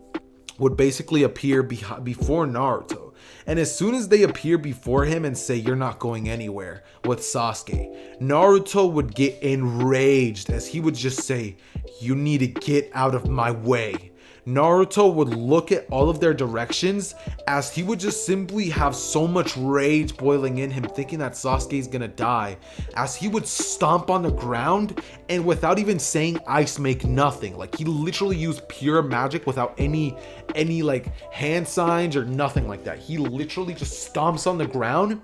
would basically appear before Naruto. And as soon as they appear before him and say, "You're not going anywhere," with Sasuke, Naruto would get enraged, as he would just say, "You need to get out of my way." Naruto would look at all of their directions, as he would just simply have so much rage boiling in him, thinking that Sasuke is gonna die, as he would stomp on the ground, and without even saying ice make nothing, like he literally used pure magic without any like hand signs or nothing like that. He literally just stomps on the ground,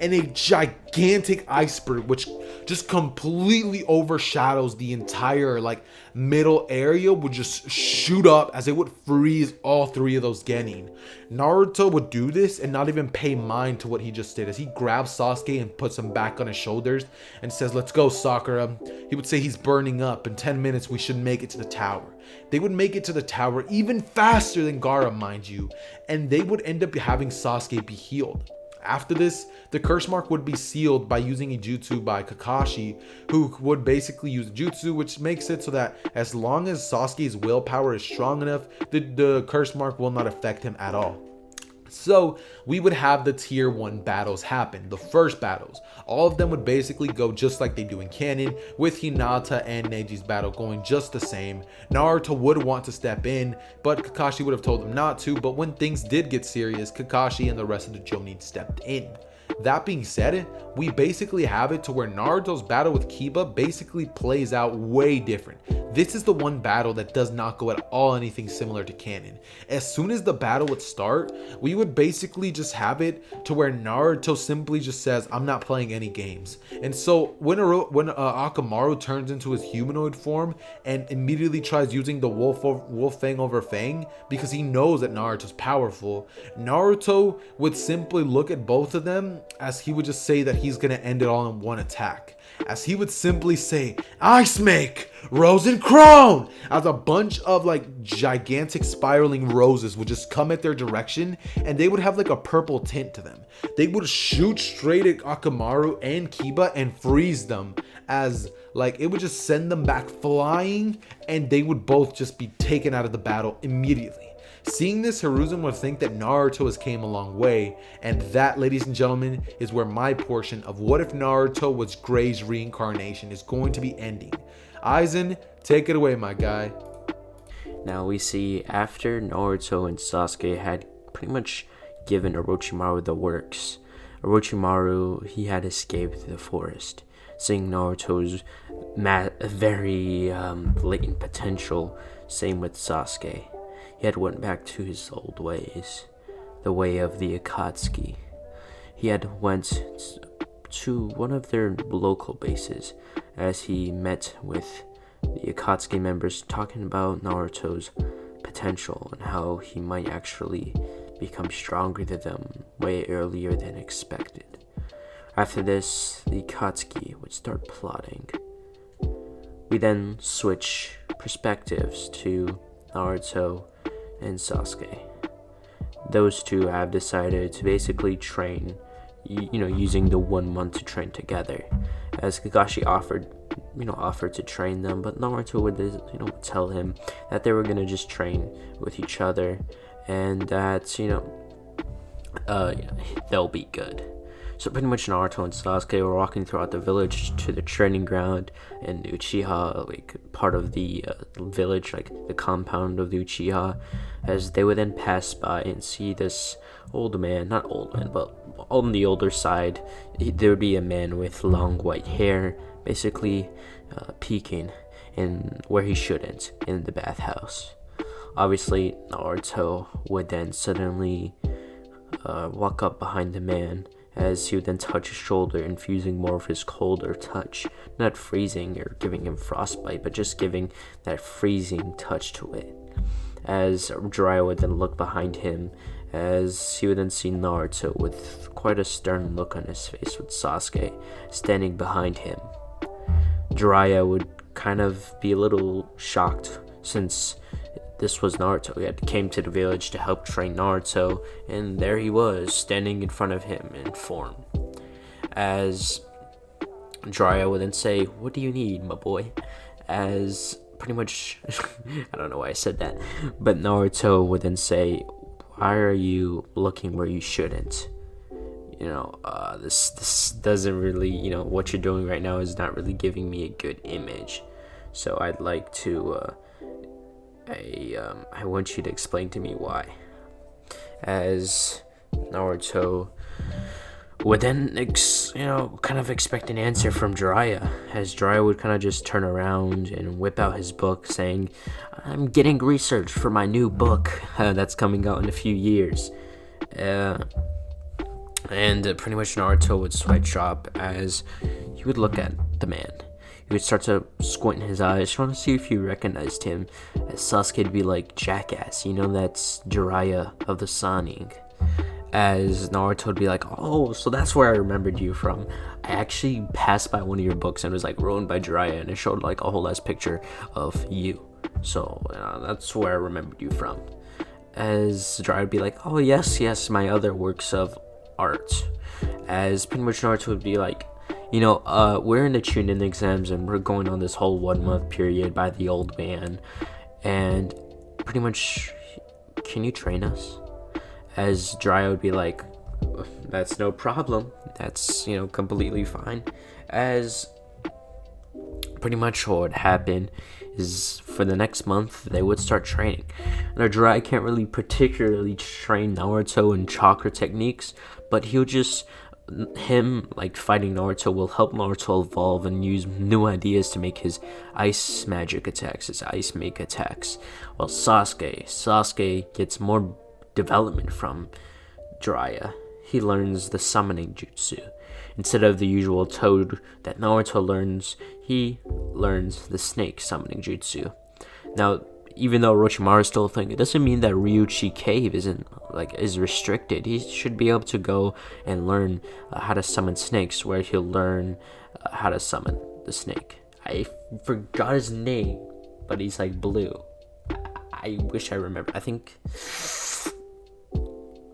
and a gigantic iceberg which just completely overshadows the entire like middle area would just shoot up as it would freeze all three of those genin. Naruto would do this and not even pay mind to what he just did, as he grabs Sasuke and puts him back on his shoulders and says, "Let's go, Sakura." He would say he's burning up. In 10 minutes we should make it to the tower. They would make it to the tower even faster than Gaara, mind you, and they would end up having Sasuke be healed. After this, the curse mark would be sealed by using a jutsu by Kakashi, who would basically use jutsu, which makes it so that as long as Sasuke's willpower is strong enough, the curse mark will not affect him at all. So we would have the tier 1 battles happen, the first battles. All of them would basically go just like they do in canon, with Hinata and Neji's battle going just the same. Naruto would want to step in, but Kakashi would have told him not to, but when things did get serious, Kakashi and the rest of the Jonin stepped in. That being said, we basically have it to where Naruto's battle with Kiba basically plays out way different. This is the one battle that does not go at all anything similar to canon. As soon as the battle would start, we would basically just have it to where Naruto simply just says, "I'm not playing any games." And so when Akamaru turns into his humanoid form and immediately tries using the wolf fang over fang because he knows that Naruto's powerful, Naruto would simply look at both of them as he would just say that he's gonna end it all in one attack. As he would simply say, "Ice make Rose and Crown," as a bunch of like gigantic spiraling roses would just come at their direction, and they would have like a purple tint to them. They would shoot straight at Akamaru and Kiba and freeze them, as like it would just send them back flying, and they would both just be taken out of the battle immediately. Seeing this, Hiruzen would think that Naruto has came a long way, and that, ladies and gentlemen, is where my portion of what if Naruto was Gray's reincarnation is going to be ending. Aizen, take it away, my guy. Now we see after Naruto and Sasuke had pretty much given Orochimaru the works, Orochimaru, he had escaped the forest. Seeing Naruto's very latent potential, same with Sasuke. He had went back to his old ways, the way of the Akatsuki. He had went to one of their local bases as he met with the Akatsuki members talking about Naruto's potential and how he might actually become stronger than them way earlier than expected. After this, the Akatsuki would start plotting. We then switch perspectives to Naruto and Sasuke. Those two have decided to basically train, using the 1 month to train together, as Kakashi offered to train them, but Naruto would tell him that they were gonna just train with each other and that they'll be good. So pretty much Naruto and Sasuke were walking throughout the village to the training ground and the Uchiha, like part of the village, like the compound of the Uchiha, as they would then pass by and see this old man, not old man, but on the older side, there would be a man with long white hair, basically peeking in where he shouldn't, in the bathhouse. Obviously, Naruto would then suddenly walk up behind the man, as he would then touch his shoulder, infusing more of his colder touch, not freezing or giving him frostbite, but just giving that freezing touch to it. As Jiraiya would then look behind him, as he would then see Naruto with quite a stern look on his face, with Sasuke standing behind him. Jiraiya would kind of be a little shocked, since this was Naruto. He had came to the village to help train Naruto, and there he was, standing in front of him in form. As Jiraiya would then say, "What do you need, my boy?" As pretty much, I don't know why I said that, but Naruto would then say, "Why are you looking where you shouldn't? This doesn't really, what you're doing right now is not really giving me a good image. So I'd like to, I want you to explain to me why." As Naruto would then, kind of expect an answer from Jiraiya, as Jiraiya would kind of just turn around and whip out his book, saying, "I'm getting research for my new book that's coming out in a few years." And pretty much Naruto would switch up as he would look at the man. He would start to squint in his eyes, trying to see if he recognized him. As Sasuke would be like, jackass, that's Jiraiya of the Sanning. As Naruto would be like, oh, so that's where I remembered you from. I actually passed by one of your books and it was like ruined by Jiraiya, and it showed like a whole ass picture of you. So that's where I remembered you from. As Jiraiya would be like, oh, yes, my other works of art. As pretty much Naruto would be like, we're in the Chunin exams and we're going on this whole 1 month period by the old man, and pretty much, can you train us? As Jiraiya would be like, that's no problem, that's completely fine. As pretty much what would happen is for the next month they would start training. Now Jiraiya can't really particularly train Naruto in chakra techniques, but him fighting Naruto will help Naruto evolve and use new ideas to make his ice magic attacks, his ice make attacks. While Sasuke gets more development from Jiraiya. He learns the summoning jutsu. Instead of the usual toad that Naruto learns, he learns the snake summoning jutsu. Now, even though Orochimaru is still a thing, it doesn't mean that Ryuchi Cave is restricted. He should be able to go and learn how to summon snakes, where he'll learn how to summon the snake. I forgot his name, but he's blue. I wish I remember. I think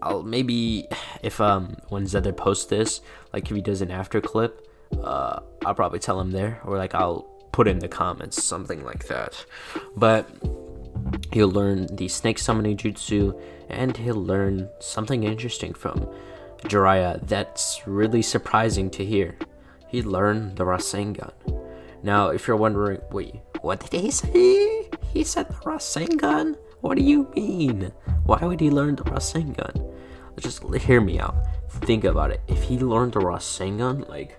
I'll maybe, if when Zedder posts this, if he does an after clip, I'll probably tell him there, or I'll put in the comments, something like that. But he'll learn the snake summoning jutsu, and he'll learn something interesting from Jiraiya that's really surprising to hear. He learned the Rasengan. Now, if you're wondering, wait, what did he say? He said the Rasengan? What do you mean? Why would he learn the Rasengan? Just hear me out. Think about it. If he learned the Rasengan,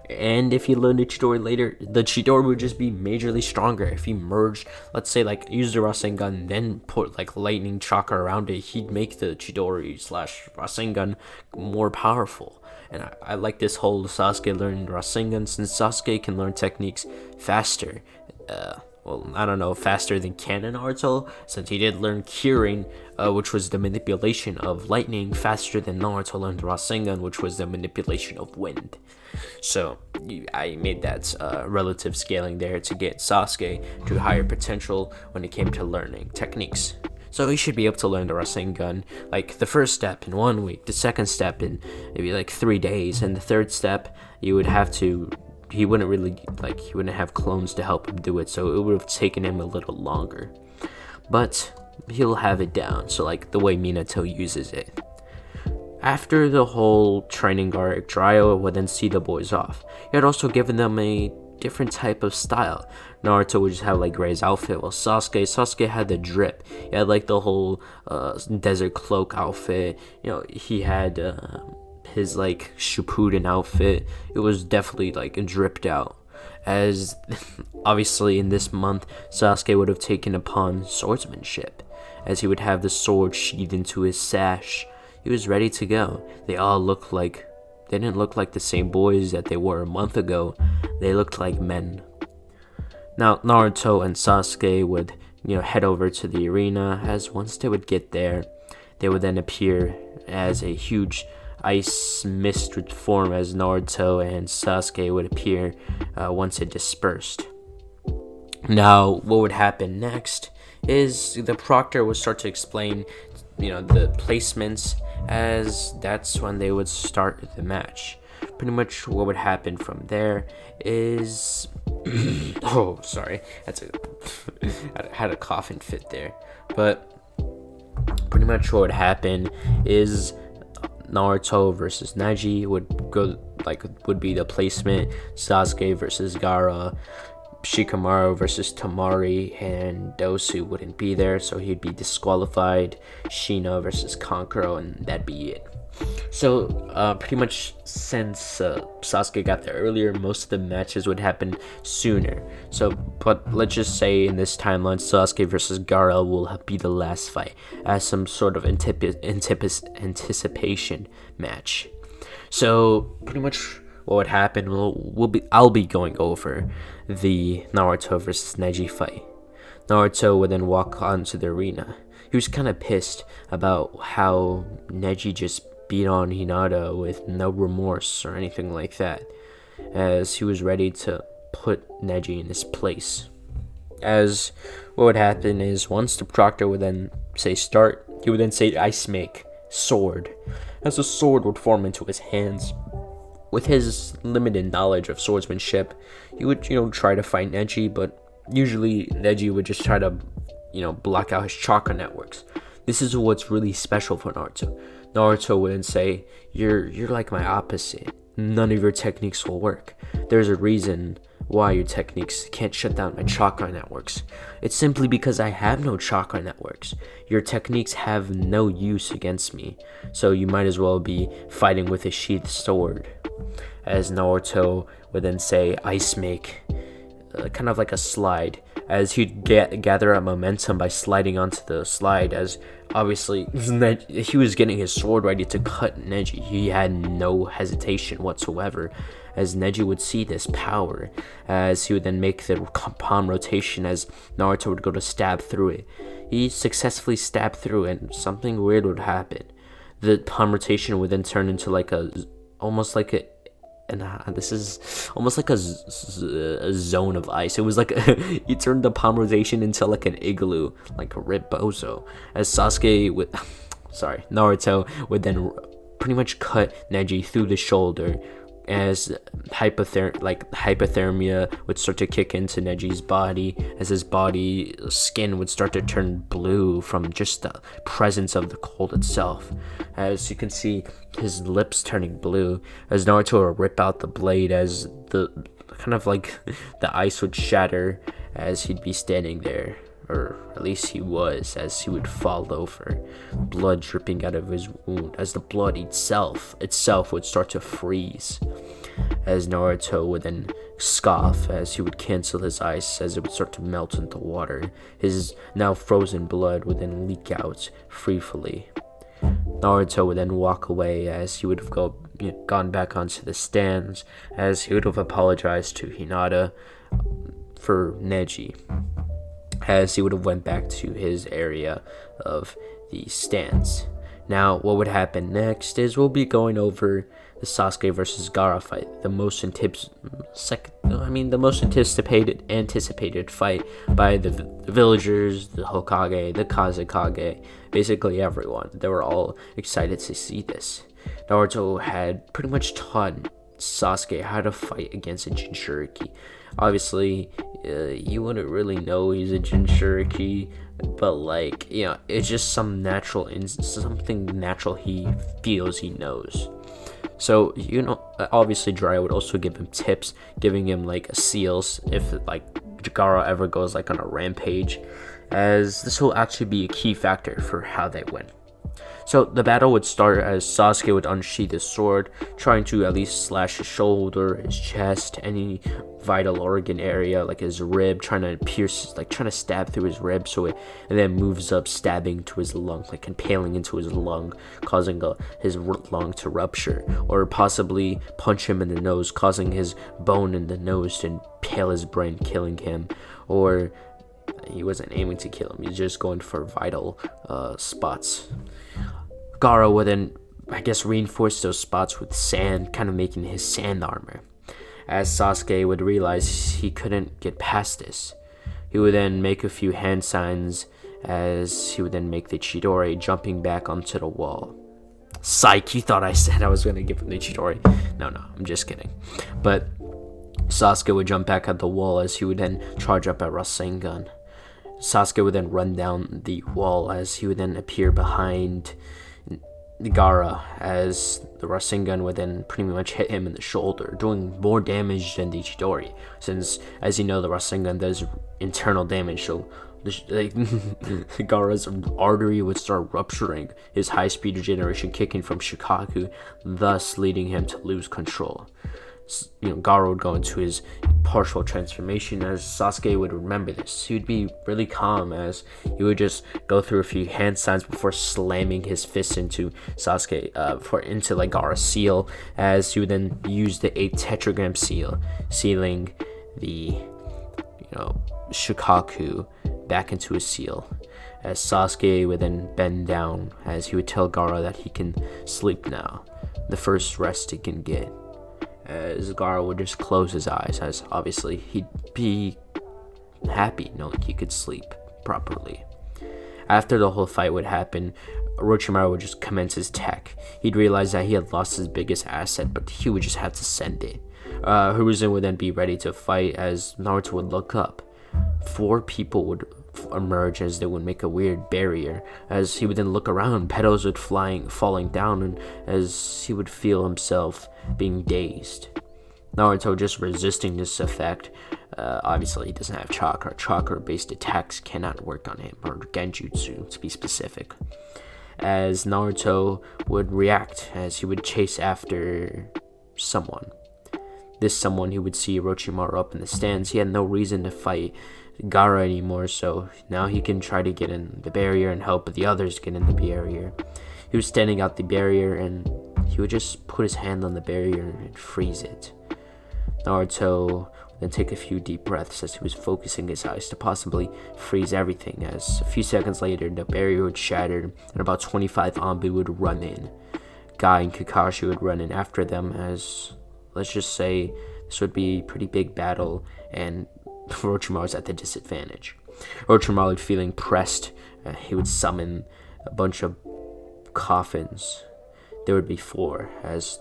and if he learned the Chidori later, the Chidori would just be majorly stronger. If he merged, let's say, use the Rasengan, then put, lightning chakra around it, he'd make the Chidori / Rasengan more powerful. And I like this whole Sasuke learning Rasengan, since Sasuke can learn techniques faster. I don't know, faster than Canon Naruto, since he did learn Kyurin, which was the manipulation of lightning, faster than Naruto learned Rasengan, which was the manipulation of wind. So I made that relative scaling there to get Sasuke to higher potential when it came to learning techniques. So he should be able to learn the Rasengan, the first step in 1 week, the second step in maybe 3 days, and the third step he wouldn't have clones to help him do it, so it would have taken him a little longer. But he'll have it down, so the way Minato uses it. After the whole training arc, Jiraiya would then see the boys off. He had also given them a different type of style. Naruto would just have Gray's outfit, while Sasuke had the drip. He had the whole desert cloak outfit. He had his Shippuden outfit. It was definitely dripped out. As obviously in this month, Sasuke would have taken upon swordsmanship, as he would have the sword sheathed into his sash. He was ready to go. They didn't look like the same boys that they were a month ago. They looked like men. Now Naruto and Sasuke would head over to the arena, as once they would get there, they would then appear as a huge ice mist would form, as Naruto and Sasuke would appear once it dispersed. Now, what would happen next is the proctor would start to explain, the placements, as that's when they would start the match. Pretty much what would happen from there is oh, sorry, I had a coughing fit there. But pretty much what would happen is Naruto versus Neji would be the placement. Sasuke versus Gaara, Shikamaru versus Tamari, and Dosu wouldn't be there, so he'd be disqualified. Shina versus Kankuro, and that'd be it. So pretty much since Sasuke got there earlier, most of the matches would happen sooner. But let's just say in this timeline, Sasuke versus Gaara will be the last fight, as some sort of anticipation match. So pretty much what would happen I'll be going over the Naruto versus Neji fight. Naruto would then walk onto the arena. He was kind of pissed about how Neji just beat on Hinata with no remorse or anything like that, as he was ready to put Neji in his place. As what would happen is, once the proctor would then say start, he would then say ice make sword, as the sword would form into his hands. With his limited knowledge of swordsmanship, he would try to fight Neji, but usually Neji would just try to block out his chakra networks. This is what's really special for Naruto. Naruto wouldn't say, you're like my opposite. None of your techniques will work. There's a reason why your techniques can't shut down my chakra networks. It's simply because I have no chakra networks. Your techniques have no use against me, so you might as well be fighting with a sheathed sword. As Naruto would then say, ice make, kind of like a slide, as he'd gather up momentum by sliding onto the slide, as obviously he was getting his sword ready to cut Neji. He had no hesitation whatsoever, as Neji would see this power, as he would then make the palm rotation as Naruto would go to stab through it. He successfully stabbed through it, and something weird would happen. The palm rotation would then turn into this is almost like a zone of ice. It was like he turned the palm rotation into like an igloo, like a rebozo. As Naruto would then pretty much cut Neji through the shoulder, as hypothermia would start to kick into Neji's body, as his body skin would start to turn blue from just the presence of the cold itself. As you can see, his lips turning blue, as Naruto would rip out the blade, as the ice would shatter, as he'd be standing there, or at least he was, as he would fall over, blood dripping out of his wound, as the blood itself would start to freeze, as Naruto would then scoff, as he would cancel his ice, as it would start to melt into water. His now frozen blood would then leak out freely. Naruto would then walk away, as he would have gone back onto the stands, as he would have apologized to Hinata for Neji, as he would have went back to his area of the stands. Now, what would happen next is we'll be going over the Sasuke versus Gaara fight, the most anticipated fight by the villagers, the Hokage, the Kazekage, basically everyone. They were all excited to see this. Naruto had pretty much taught Sasuke how to fight against a Jinchuriki. Obviously, you wouldn't really know he's a Jinchuriki, but it's just something natural he feels he knows. So, obviously Jiraiya would also give him tips, giving him seals if Gaara ever goes on a rampage, as this will actually be a key factor for how they win. So the battle would start as Sasuke would unsheath his sword, trying to at least slash his shoulder, his chest, any vital organ area like his rib, trying to stab through his rib, and then moves up, stabbing to his lung, impaling into his lung, causing his lung to rupture, or possibly punch him in the nose, causing his bone in the nose to impale his brain, killing him, or he wasn't aiming to kill him, he's just going for vital spots. Gaara would then, reinforce those spots with sand, kind of making his sand armor. As Sasuke would realize he couldn't get past this, he would then make a few hand signs, as he would then make the Chidori, jumping back onto the wall. Psych, you thought I said I was going to give him the Chidori. No, I'm just kidding. But Sasuke would jump back at the wall, as he would then charge up a Rasengan. Sasuke would then run down the wall, as he would then appear behind Gaara, as the Rasengan would then pretty much hit him in the shoulder, doing more damage than the Chidori, since, as you know, the Rasengan does internal damage, so Gaara's artery would start rupturing, his high-speed regeneration kicking from Shikaku, thus leading him to lose control. Gaara would go into his partial transformation, as Sasuke would remember this. He would be really calm, as he would just go through a few hand signs before slamming his fist into into like Gaara's seal, as he would then use the 8 tetragram seal, sealing the Shukaku back into his seal. As Sasuke would then bend down, as he would tell Gaara that he can sleep now, the first rest he can get. As Gaara would just close his eyes, as obviously he'd be happy knowing he could sleep properly. After the whole fight would happen, Orochimaru would just commence his tech. He'd realize that he had lost his biggest asset, but he would just have to send it. Hiruzen would then be ready to fight, as Naruto would look up. 4 people would emerge, as they would make a weird barrier. As he would then look around, petals would falling down, and as he would feel himself being dazed. Naruto just resisting this effect. Obviously he doesn't have chakra. Chakra based attacks cannot work on him, or genjutsu to be specific. As Naruto would react, as he would chase after someone. This someone, he would see Orochimaru up in the stands. He had no reason to fight Gaara anymore, so now he can try to get in the barrier and help the others get in the barrier. He was standing out the barrier, and he would just put his hand on the barrier and freeze it. Naruto would then take a few deep breaths, as he was focusing his eyes to possibly freeze everything, as a few seconds later the barrier would shatter and about 25 Anbu would run in. Guy and Kakashi would run in after them, as let's just say this would be a pretty big battle, and Orochimaru's at the disadvantage. Orochimaru feeling pressed, he would summon a bunch of coffins. There would be 3, as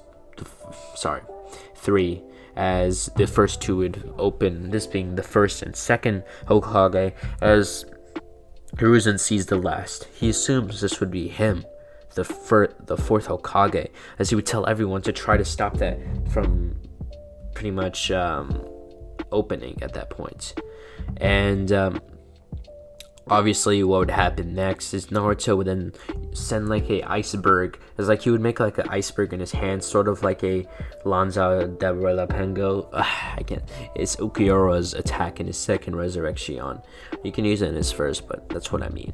the first 2 would open, this being the first and second Hokage. As Hiruzen sees the last, he assumes this would be him, the 4th Hokage, as he would tell everyone to try to stop that from pretty much opening at that point. And obviously what would happen next is Naruto would then send like a iceberg, as like he would make like an iceberg in his hand, sort of like a Lanza de Relapengo. It's Ukiura's attack in his second resurrection. You can use it in his first, but that's what I mean.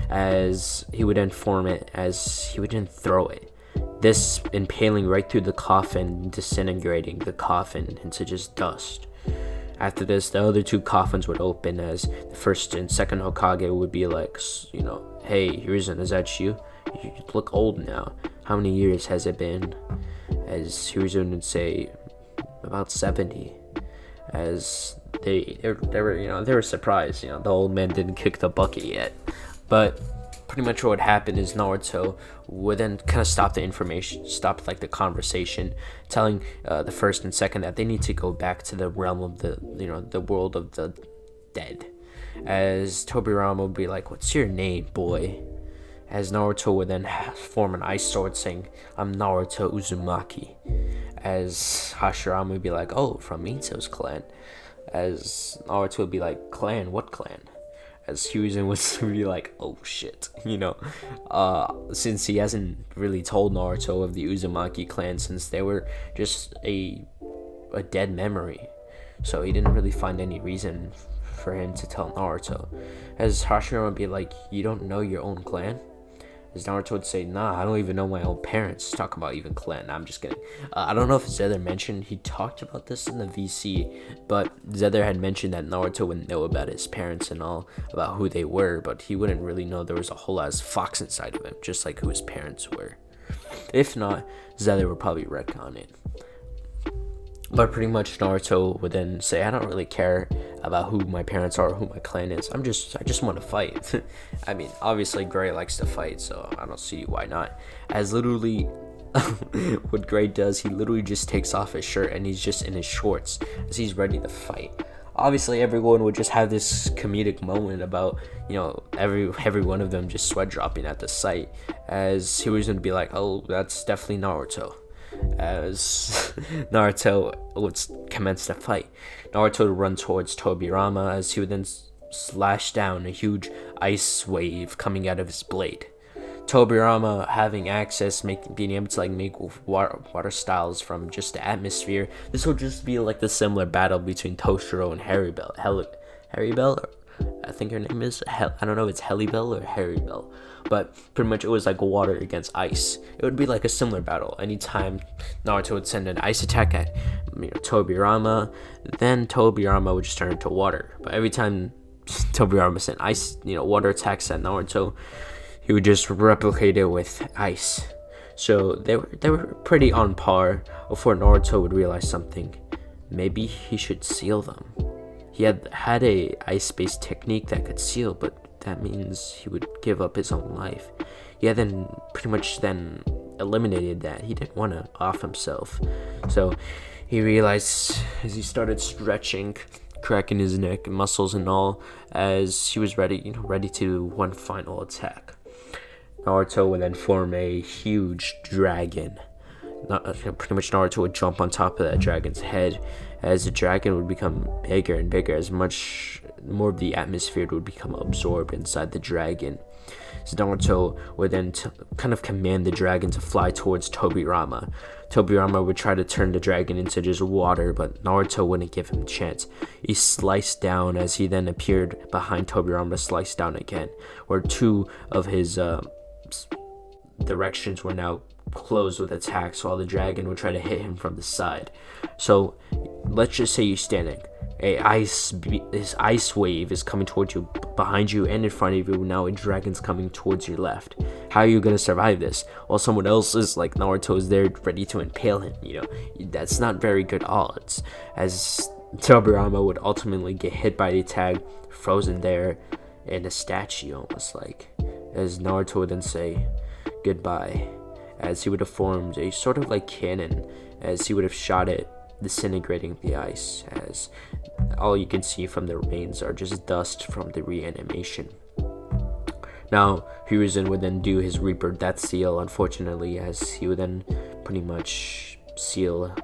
As he would then form it, as he would then throw it, this impaling right through the coffin, disintegrating the coffin into just dust. After this, the other 2 coffins would open, as the first and second Hokage would be like, hey, Hiruzen, is that you? You look old now. How many years has it been? As Hiruzen would say, about 70. As they were surprised, the old man didn't kick the bucket yet. But pretty much what would happen is Naruto would then kind of stop the conversation, telling the first and second that they need to go back to the realm of the world of the dead. As Tobirama would be like, "What's your name, boy?" As Naruto would then form an ice sword, saying, "I'm Naruto Uzumaki." As Hashirama would be like, "Oh, from Mito's clan." As Naruto would be like, "Clan? What clan?" As Hiruzen would be like, "Oh shit," since he hasn't really told Naruto of the Uzumaki clan, since they were just a dead memory, so he didn't really find any reason for him to tell Naruto. As Hashirama would be like, "You don't know your own clan?" As Naruto would say, "Nah, I don't even know my own parents." Talk about even clan. Nah, I'm just kidding. I don't know if Zedder mentioned, he talked about this in the VC, but Zedder had mentioned that Naruto wouldn't know about his parents and all, about who they were, but he wouldn't really know there was a whole ass fox inside of him, just like who his parents were. If not, Zedder would probably retcon it. But pretty much Naruto would then say, "I don't really care about who my parents are or who my clan is. I just want to fight." I mean, obviously Gray likes to fight, so I don't see why not. As literally what Gray does, he literally just takes off his shirt and he's just in his shorts as he's ready to fight. Obviously everyone would just have this comedic moment about, every one of them just sweat dropping at the sight, as he was going to be like, "Oh, that's definitely Naruto." As Naruto would commence the fight, Naruto would run towards Tobirama, as he would then slash down a huge ice wave coming out of his blade. Tobirama having access, being able to like make water styles from just the atmosphere. This will just be like the similar battle between Toshiro and Harrybell. Harrybell, I think her name is. I don't know if it's Helibell or Harrybell, but pretty much it was like water against ice. It would be like a similar battle. Anytime Naruto would send an ice attack at Tobirama, then Tobirama would just turn into water. But every time Tobirama sent ice, water attacks at Naruto, he would just replicate it with ice. So they were pretty on par before Naruto would realize something. Maybe he should seal them. He had a ice-based technique that could seal, but that means he would give up his own life. Yeah, then pretty much then eliminated that. He didn't want to off himself. So he realized as he started stretching, cracking his neck, muscles and all, as he was ready to do one final attack. Naruto would then form a huge dragon. Pretty much Naruto would jump on top of that dragon's head, as the dragon would become bigger and bigger, as much more of the atmosphere would become absorbed inside the dragon. So Naruto would then kind of command the dragon to fly towards Tobirama. Tobirama would try to turn the dragon into just water, but Naruto wouldn't give him a chance. He sliced down as he then appeared behind Tobirama, sliced down again, where two of his directions were now closed with attacks, while the dragon would try to hit him from the side. So let's just say you're standing. This ice wave is coming towards you, behind you and in front of you. Now a dragon's coming towards your left. How are you gonna survive this? While someone else is like Naruto is there ready to impale him. That's not very good odds, as Tobirama would ultimately get hit by the attack, frozen there in a statue, almost like, as Naruto would then say goodbye, as he would have formed a sort of like cannon, as he would have shot it, disintegrating the ice, as all you can see from the remains are just dust from the reanimation. Now Hiruzen would then do his Reaper Death Seal, unfortunately, as he would then pretty much seal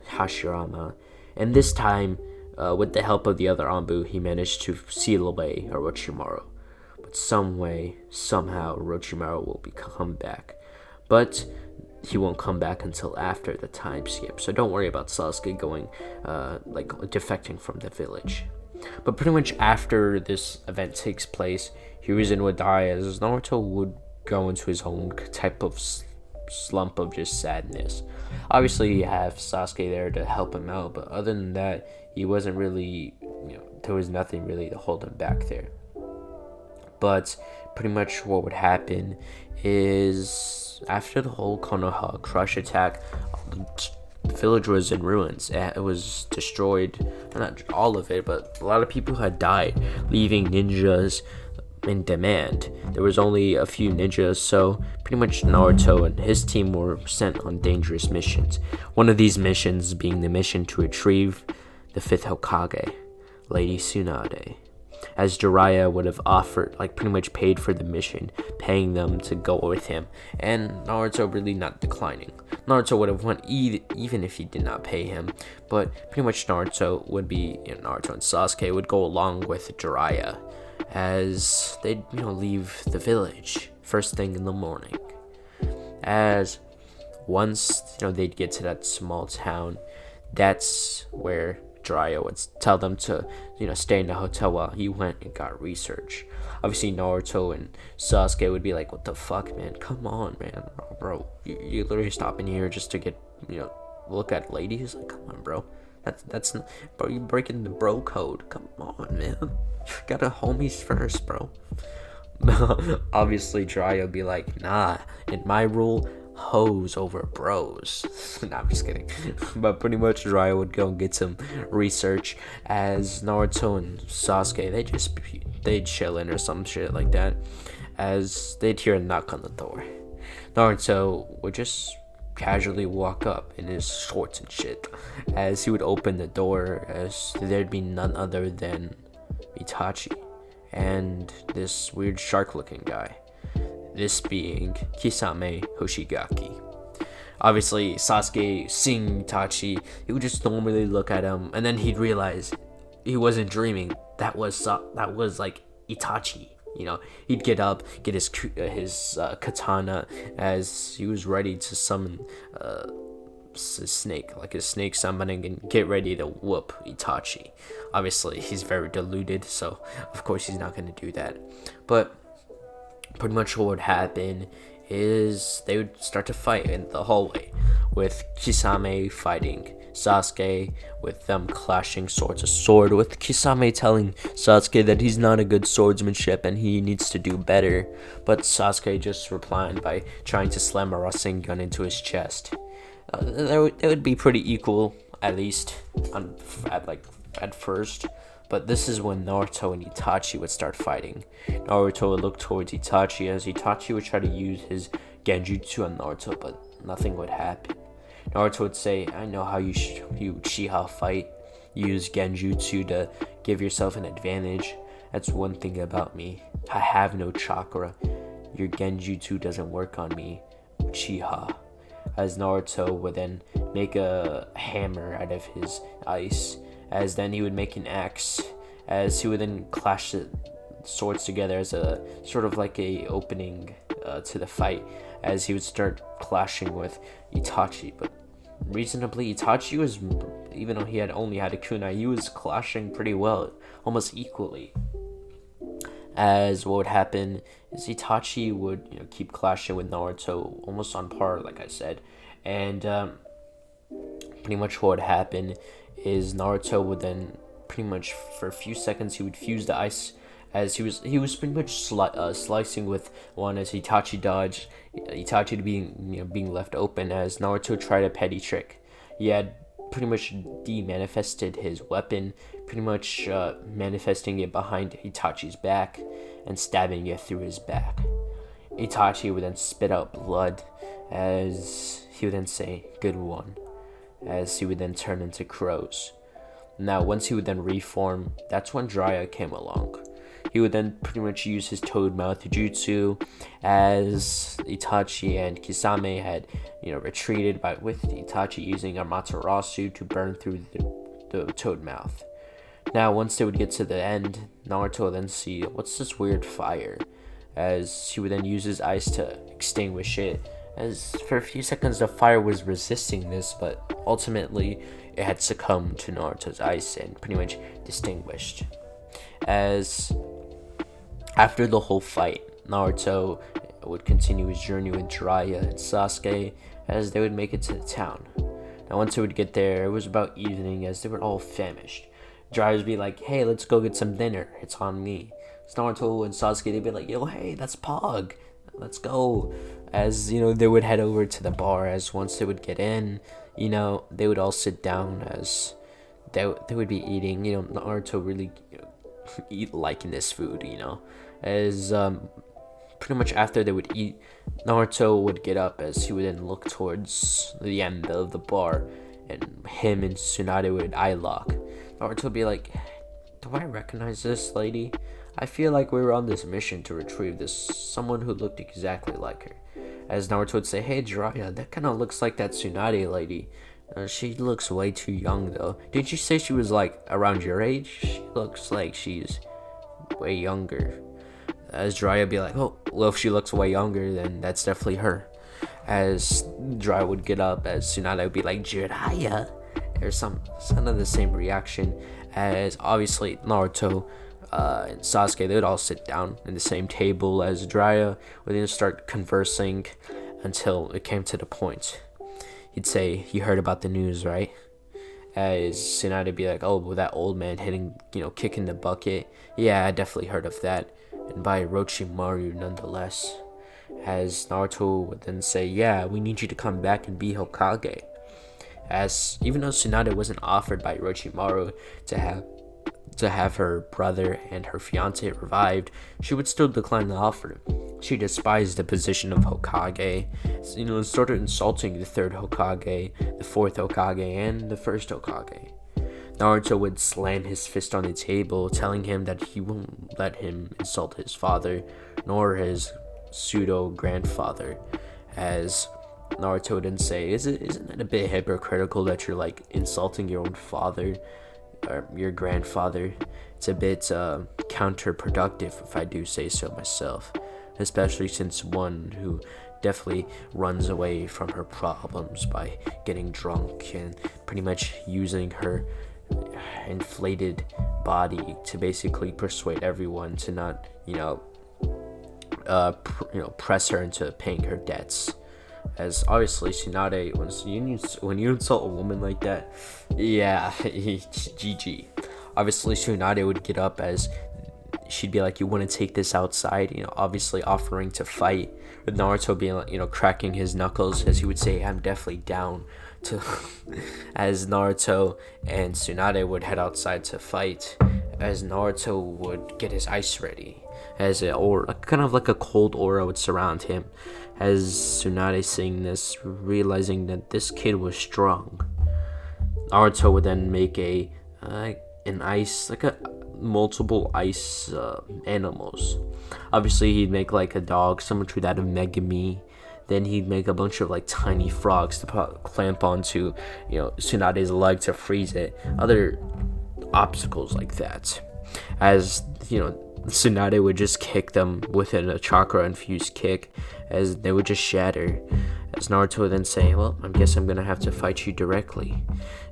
Hashirama, and this time with the help of the other Anbu, he managed to seal away Orochimaru. But somehow Orochimaru will come back, but he won't come back until after the time skip. So don't worry about Sasuke going defecting from the village. But pretty much after this event takes place, Hiruzen would die, as Naruto would go into his own type of slump of just sadness. Obviously you have Sasuke there to help him out, but other than that, he wasn't really, there was nothing really to hold him back there. But pretty much what would happen is, after the whole Konoha crush attack, the village was in ruins. It was destroyed. Not all of it, but a lot of people had died, leaving ninjas in demand. There was only a few ninjas, so pretty much Naruto and his team were sent on dangerous missions. One of these missions being the mission to retrieve the 5th Hokage, Lady Tsunade, as Jiraiya would have offered, pretty much paid for the mission, paying them to go with him, and Naruto really not declining. Naruto would have went even if he did not pay him, but pretty much Naruto would be, Naruto and Sasuke would go along with Jiraiya, as they'd, leave the village first thing in the morning. As once, they'd get to that small town, that's where Jiraiya would tell them to, stay in the hotel while he went and got research. Obviously, Naruto and Sasuke would be like, "What the fuck, man? Come on, man, bro. You literally stopping here just to get, look at ladies? Like, come on, bro. That's not, bro. You breaking the bro code. Come on, man. Gotta homies first, bro." Obviously, Jiraiya would be like, "Nah, in my rule, hoes over bros." Nah, I'm just kidding. But pretty much Jiraiya would go and get some research, as Naruto and Sasuke, they'd chill in or some shit like that, as they'd hear a knock on the door. Naruto would just casually walk up in his shorts and shit, as he would open the door, as there'd be none other than Itachi and this weird shark looking guy, this being Kisame Hoshigaki. Obviously, Sasuke seeing Itachi, he would just normally look at him, and then he'd realize he wasn't dreaming. That was like Itachi. He'd get up, get his katana, as he was ready to summon a snake, like a snake summoning, and get ready to whoop Itachi. Obviously, he's very deluded, so of course he's not going to do that. But pretty much what would happen is they would start to fight in the hallway, with Kisame fighting Sasuke, with them clashing sword to sword, with Kisame telling Sasuke that he's not a good swordsmanship and he needs to do better, but Sasuke just replying by trying to slam a Rasengan into his chest. It would be pretty equal, at least at first. But this is when Naruto and Itachi would start fighting. Naruto would look towards Itachi, as Itachi would try to use his Genjutsu on Naruto, but nothing would happen. Naruto would say, I know how you Uchiha fight. Use Genjutsu to give yourself an advantage. That's one thing about me. I have no chakra. Your Genjutsu doesn't work on me, Uchiha. As Naruto would then make a hammer out of his ice, as then he would make an axe, as he would then clash the swords together as a sort of like a opening to the fight, as he would start clashing with Itachi. But reasonably, Itachi was, even though he had only had a kunai, he was clashing pretty well, almost equally. As what would happen is Itachi would keep clashing with Naruto almost on par, like I said, and pretty much what would happen is Naruto would then pretty much for a few seconds he would fuse the ice, as he was pretty much slicing with one as Itachi dodged, Itachi being left open, as Naruto tried a petty trick. He had pretty much de-manifested his weapon, pretty much manifesting it behind Itachi's back and stabbing it through his back. Itachi would then spit out blood, as he would then say, good one, as he would then turn into crows. Now, once he would then reform, that's when Jiraiya came along. He would then pretty much use his toad mouth jutsu, as Itachi and Kisame had, retreated with Itachi using Amaterasu to burn through the toad mouth. Now, once they would get to the end, Naruto would then see, what's this weird fire? As he would then use his ice to extinguish it, as for a few seconds the fire was resisting this, but ultimately it had succumbed to Naruto's ice and pretty much extinguished. As after the whole fight, Naruto would continue his journey with Jiraiya and Sasuke, as they would make it to the town. Now, once they would get there, it was about evening, as they were all famished. Jiraiya would be like, hey, let's go get some dinner, it's on me. So Naruto and Sasuke, they'd be like, yo, hey, that's Pog, let's go. As they would head over to the bar, as once they would get in, they would all sit down, as they would be eating. Naruto really eat liking this food, as pretty much after they would eat, Naruto would get up, as he would then look towards the end of the bar, and him and Tsunade would eye lock. Naruto would be like, do I recognize this lady? I feel like we were on this mission to retrieve someone who looked exactly like her. As Naruto would say, hey Jiraiya, that kind of looks like that Tsunade lady. She looks way too young though. Didn't you say she was like around your age? She looks like she's way younger. As Jiraiya would be like, oh, well, if she looks way younger, then that's definitely her. As Jiraiya would get up, as Tsunade would be like, Jiraiya, or some of the same reaction. As obviously Naruto and Sasuke, they would all sit down in the same table, as Jiraiya would then start conversing until it came to the point. He'd say, you heard about the news, right? As Tsunade would be like, oh, well, that old man kicking the bucket. Yeah, I definitely heard of that. And by Orochimaru nonetheless. As Naruto would then say, yeah, we need you to come back and be Hokage. As even though Tsunade wasn't offered by Orochimaru to have her brother and her fiance revived, she would still decline the offer. She despised the position of Hokage, sort of insulting the third Hokage, the fourth Hokage, and the first Hokage. Naruto would slam his fist on the table, telling him that he won't let him insult his father, nor his pseudo-grandfather. As Naruto would then say, isn't it a bit hypocritical that you're insulting your own father? or your grandfather. It's a bit counterproductive, if I do say so myself, especially since one who definitely runs away from her problems by getting drunk and pretty much using her inflated body to basically persuade everyone to not, press her into paying her debts. As obviously Tsunade, when you insult a woman like that, yeah, GG. Obviously Tsunade would get up, as she'd be like, you want to take this outside, obviously offering to fight, with Naruto being like, cracking his knuckles, as he would say, I'm definitely down to as Naruto and Tsunade would head outside to fight, as Naruto would get his ice ready, as kind of like a cold aura would surround him, as Tsunade seeing this, realizing that this kid was strong. Naruto would then make an ice, like a multiple ice animals. Obviously he'd make like a dog similar to that of Megami. Then he'd make a bunch of like tiny frogs to clamp onto Tsunade's leg to freeze it. Other obstacles like that, as Tsunade would just kick them with a chakra infused kick, as they would just shatter. As Naruto would then say, well, I guess I'm gonna have to fight you directly.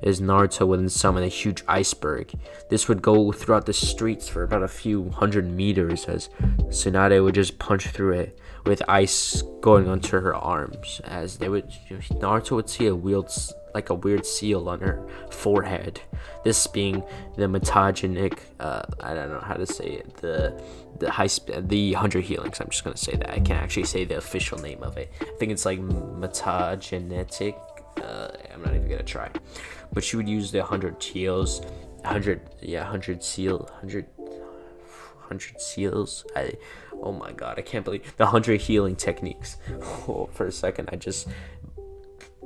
As Naruto would then summon a huge iceberg. This would go throughout the streets for about a few hundred meters, as Tsunade would just punch through it with ice going onto her arms. As Naruto would see a weird seal on her forehead. This being the metagenic, I don't know how to say it, the 100 healings. I'm just gonna say that. I can't actually say the official name of it. I think it's like metagenetic. I'm not even gonna try. But she would use the 100 heals, 100 seals. Oh my god, I can't believe the 100 healing techniques. Oh, for a second, I just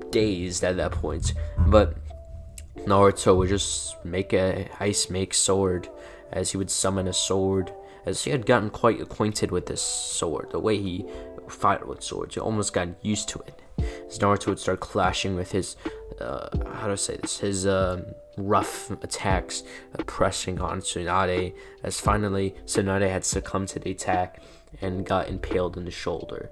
dazed at that point. But Naruto would just make a make sword, as he would summon a sword, as he had gotten quite acquainted with this sword, the way he fought with swords. He almost got used to it. As Naruto would start clashing with his rough attacks, pressing on Tsunade, as finally Tsunade had succumbed to the attack and got impaled in the shoulder.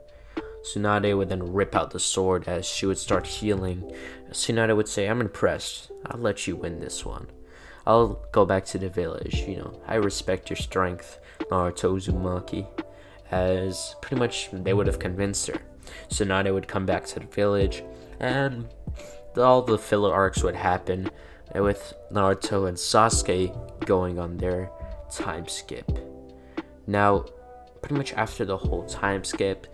Tsunade would then rip out the sword as she would start healing. Tsunade would say, I'm impressed. I'll let you win this one. I'll go back to the village. I respect your strength, Naruto Uzumaki. As pretty much they would have convinced her. Tsunade would come back to the village, and all the filler arcs would happen, with Naruto and Sasuke going on their time skip. Now, pretty much after the whole time skip,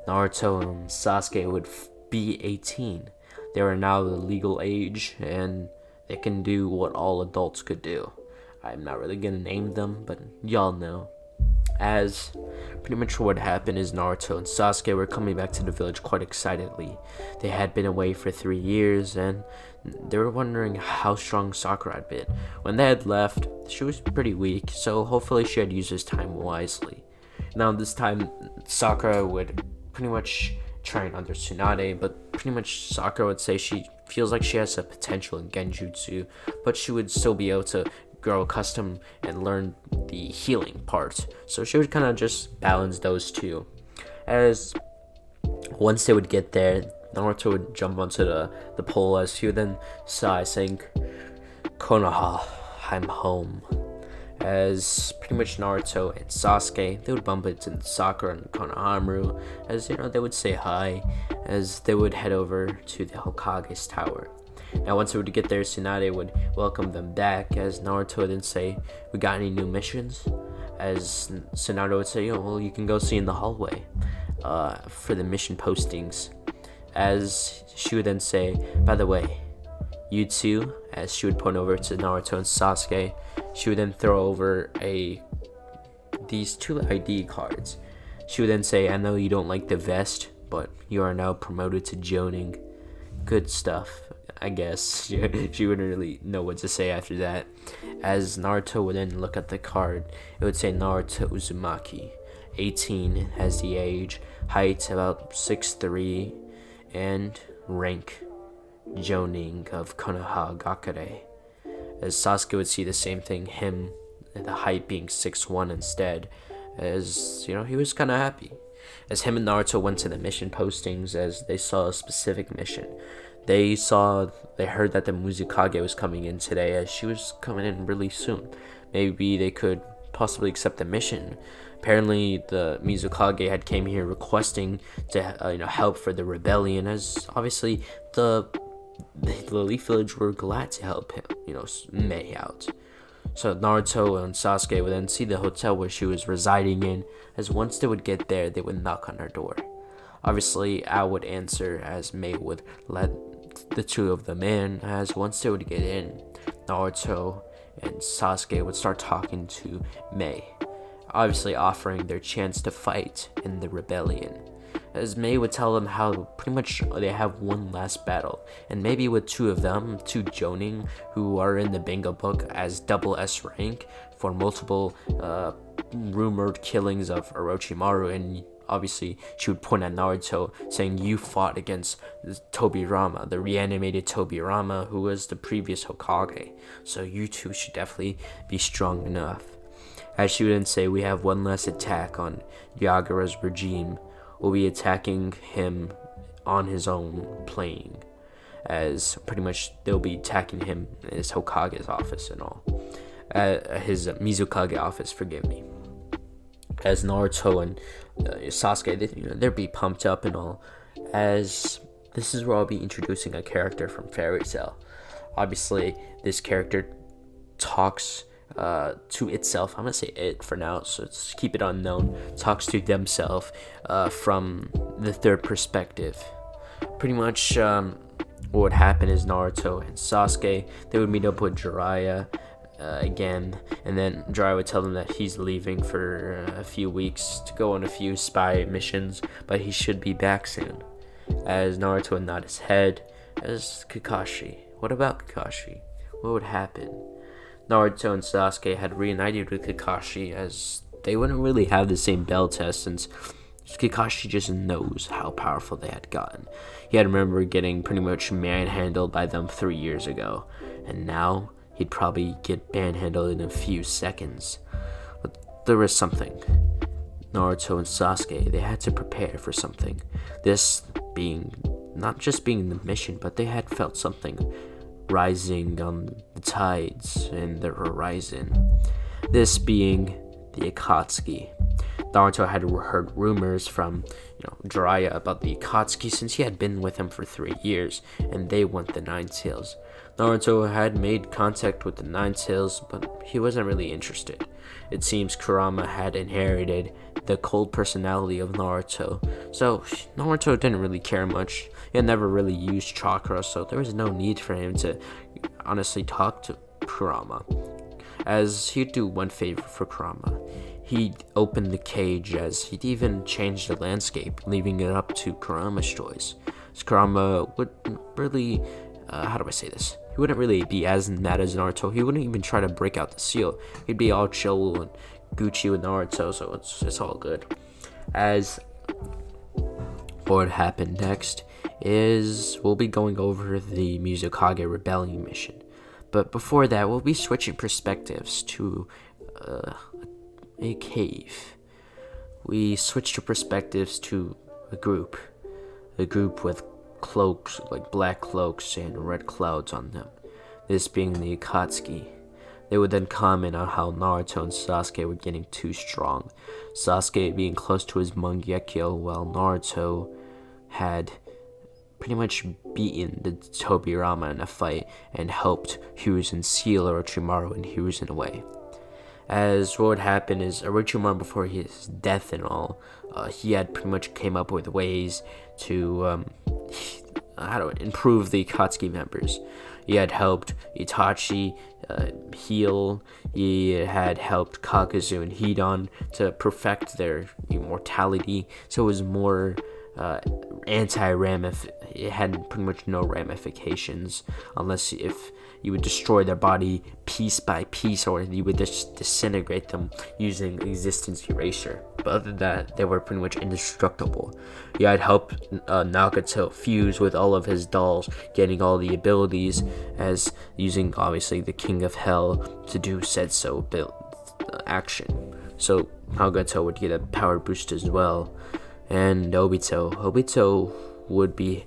Naruto and Sasuke would be 18. They are now the legal age, and they can do what all adults could do. I'm not really gonna name them, but y'all know. As pretty much what happened is Naruto and Sasuke were coming back to the village quite excitedly. They had been away for 3 years, and they were wondering how strong Sakura had been. When they had left, she was pretty weak, so hopefully she had used this time wisely. Now this time, Sakura would pretty much try and under Tsunade, but pretty much Sakura would say she feels like she has a potential in Genjutsu, but she would still be able to grow accustomed and learn the healing part. So she would kind of just balance those two. As once they would get there, Naruto would jump onto the pole, as he would then sigh, saying, Konoha, I'm home. As pretty much Naruto and Sasuke, they would bump into Sakura and Konohamaru, as they would say hi, as they would head over to the Hokage's tower. Now once they would get there, Tsunade would welcome them back, as Naruto would then say, we got any new missions? As Tsunade would say, well, you can go see in the hallway for the mission postings. As she would then say, by the way, you two, as she would point over to Naruto and Sasuke, she would then throw over these 2 ID cards. She would then say, I know you don't like the vest, but you are now promoted to Jonin. Good stuff, I guess. She wouldn't really know what to say after that. As Naruto would then look at the card, it would say Naruto Uzumaki, 18 as the age, height about 6'3", and rank Jonin of Konoha Gakure. as Sasuke would see the same thing, him, the height being 6'1" instead, as, he was kind of happy. As him and Naruto went to the mission postings, as they saw a specific mission. They heard that the Mizukage was coming in today, as she was coming in really soon. Maybe they could possibly accept the mission. Apparently, the Mizukage had came here requesting to help for the rebellion, as obviously the Leaf Village were glad to help him, Mei out. So Naruto and Sasuke would then see the hotel where she was residing in, as once they would get there, they would knock on her door. Obviously, Ao would answer, as Mei would let the two of them in, as once they would get in, Naruto and Sasuke would start talking to Mei, obviously offering their chance to fight in the rebellion. As Mei would tell them how pretty much they have one last battle, and maybe with two of them, two Jonin, who are in the bingo book as double S rank for multiple rumored killings of Orochimaru, and obviously she would point at Naruto saying, you fought against Tobirama, the reanimated Tobirama, who was the previous Hokage, so you two should definitely be strong enough. As she would then say, we have one last attack on Yagura's regime. We'll be attacking him on his own plane, as pretty much they'll be attacking him in his Hokage's office and all. His Mizukage office, forgive me. As Naruto and Sasuke, they'll be pumped up and all, as this is where I'll be introducing a character from Fairy Tail. Obviously, this character talks to itself. I'm gonna say it for now, so let's keep it unknown. Talks to themselves from the third perspective. Pretty much what would happen is Naruto and Sasuke, they would meet up with Jiraiya again, and then Jiraiya would tell them that he's leaving for a few weeks to go on a few spy missions, but he should be back soon. As Naruto would nod his head, as Kakashi, what about Kakashi? What would happen? Naruto and Sasuke had reunited with Kakashi, as they wouldn't really have the same bell test, since Kakashi just knows how powerful they had gotten. He had remembered getting pretty much manhandled by them 3 years ago, and now he'd probably get manhandled in a few seconds. But there was something. Naruto and Sasuke, they had to prepare for something. This being, not just being the mission, but they had felt something rising on the tides in the horizon. This being the Akatsuki. Naruto had heard rumors from Jiraiya about the Akatsuki, since he had been with him for 3 years, and they want the Nine Tails. Naruto had made contact with the Nine Tails, but he wasn't really interested. It seems Kurama had inherited the cold personality of Naruto, so Naruto didn't really care much. He had never really used chakra, so there was no need for him to honestly talk to Kurama. As he'd do one favor for Kurama, he'd open the cage, as he'd even change the landscape, leaving it up to Kurama's choice. As Kurama would really, how do I say this? He wouldn't really be as mad as Naruto. He wouldn't even try to break out the seal. He'd be all chill and Gucci with Naruto, so it's all good. As what would happen next is we'll be going over the Mizukage Rebellion mission. But before that, we'll be switching perspectives to a cave. We switch to perspectives to a group with cloaks, like black cloaks and red clouds on them, this being the Akatsuki. They would then comment on how Naruto and Sasuke were getting too strong, Sasuke being close to his Mangekyo, while Naruto had pretty much beaten the Tobirama in a fight and helped Hiruzen seal Orochimaru and Hiruzen away. As what would happen is Orochimaru, before his death and all, he had pretty much came up with ways to improve the Akatsuki members. He had helped Itachi heal. He had helped Kakuzu and Hidan to perfect their immortality. So it was more it had pretty much no ramifications unless if you would destroy their body piece by piece, or you would just disintegrate them using existence erasure. But other than that, they were pretty much indestructible. Yeah, I'd help Nagato fuse with all of his dolls, getting all the abilities, as using obviously the King of Hell to do Setso action. So Nagato would get a power boost as well. And Obito would be,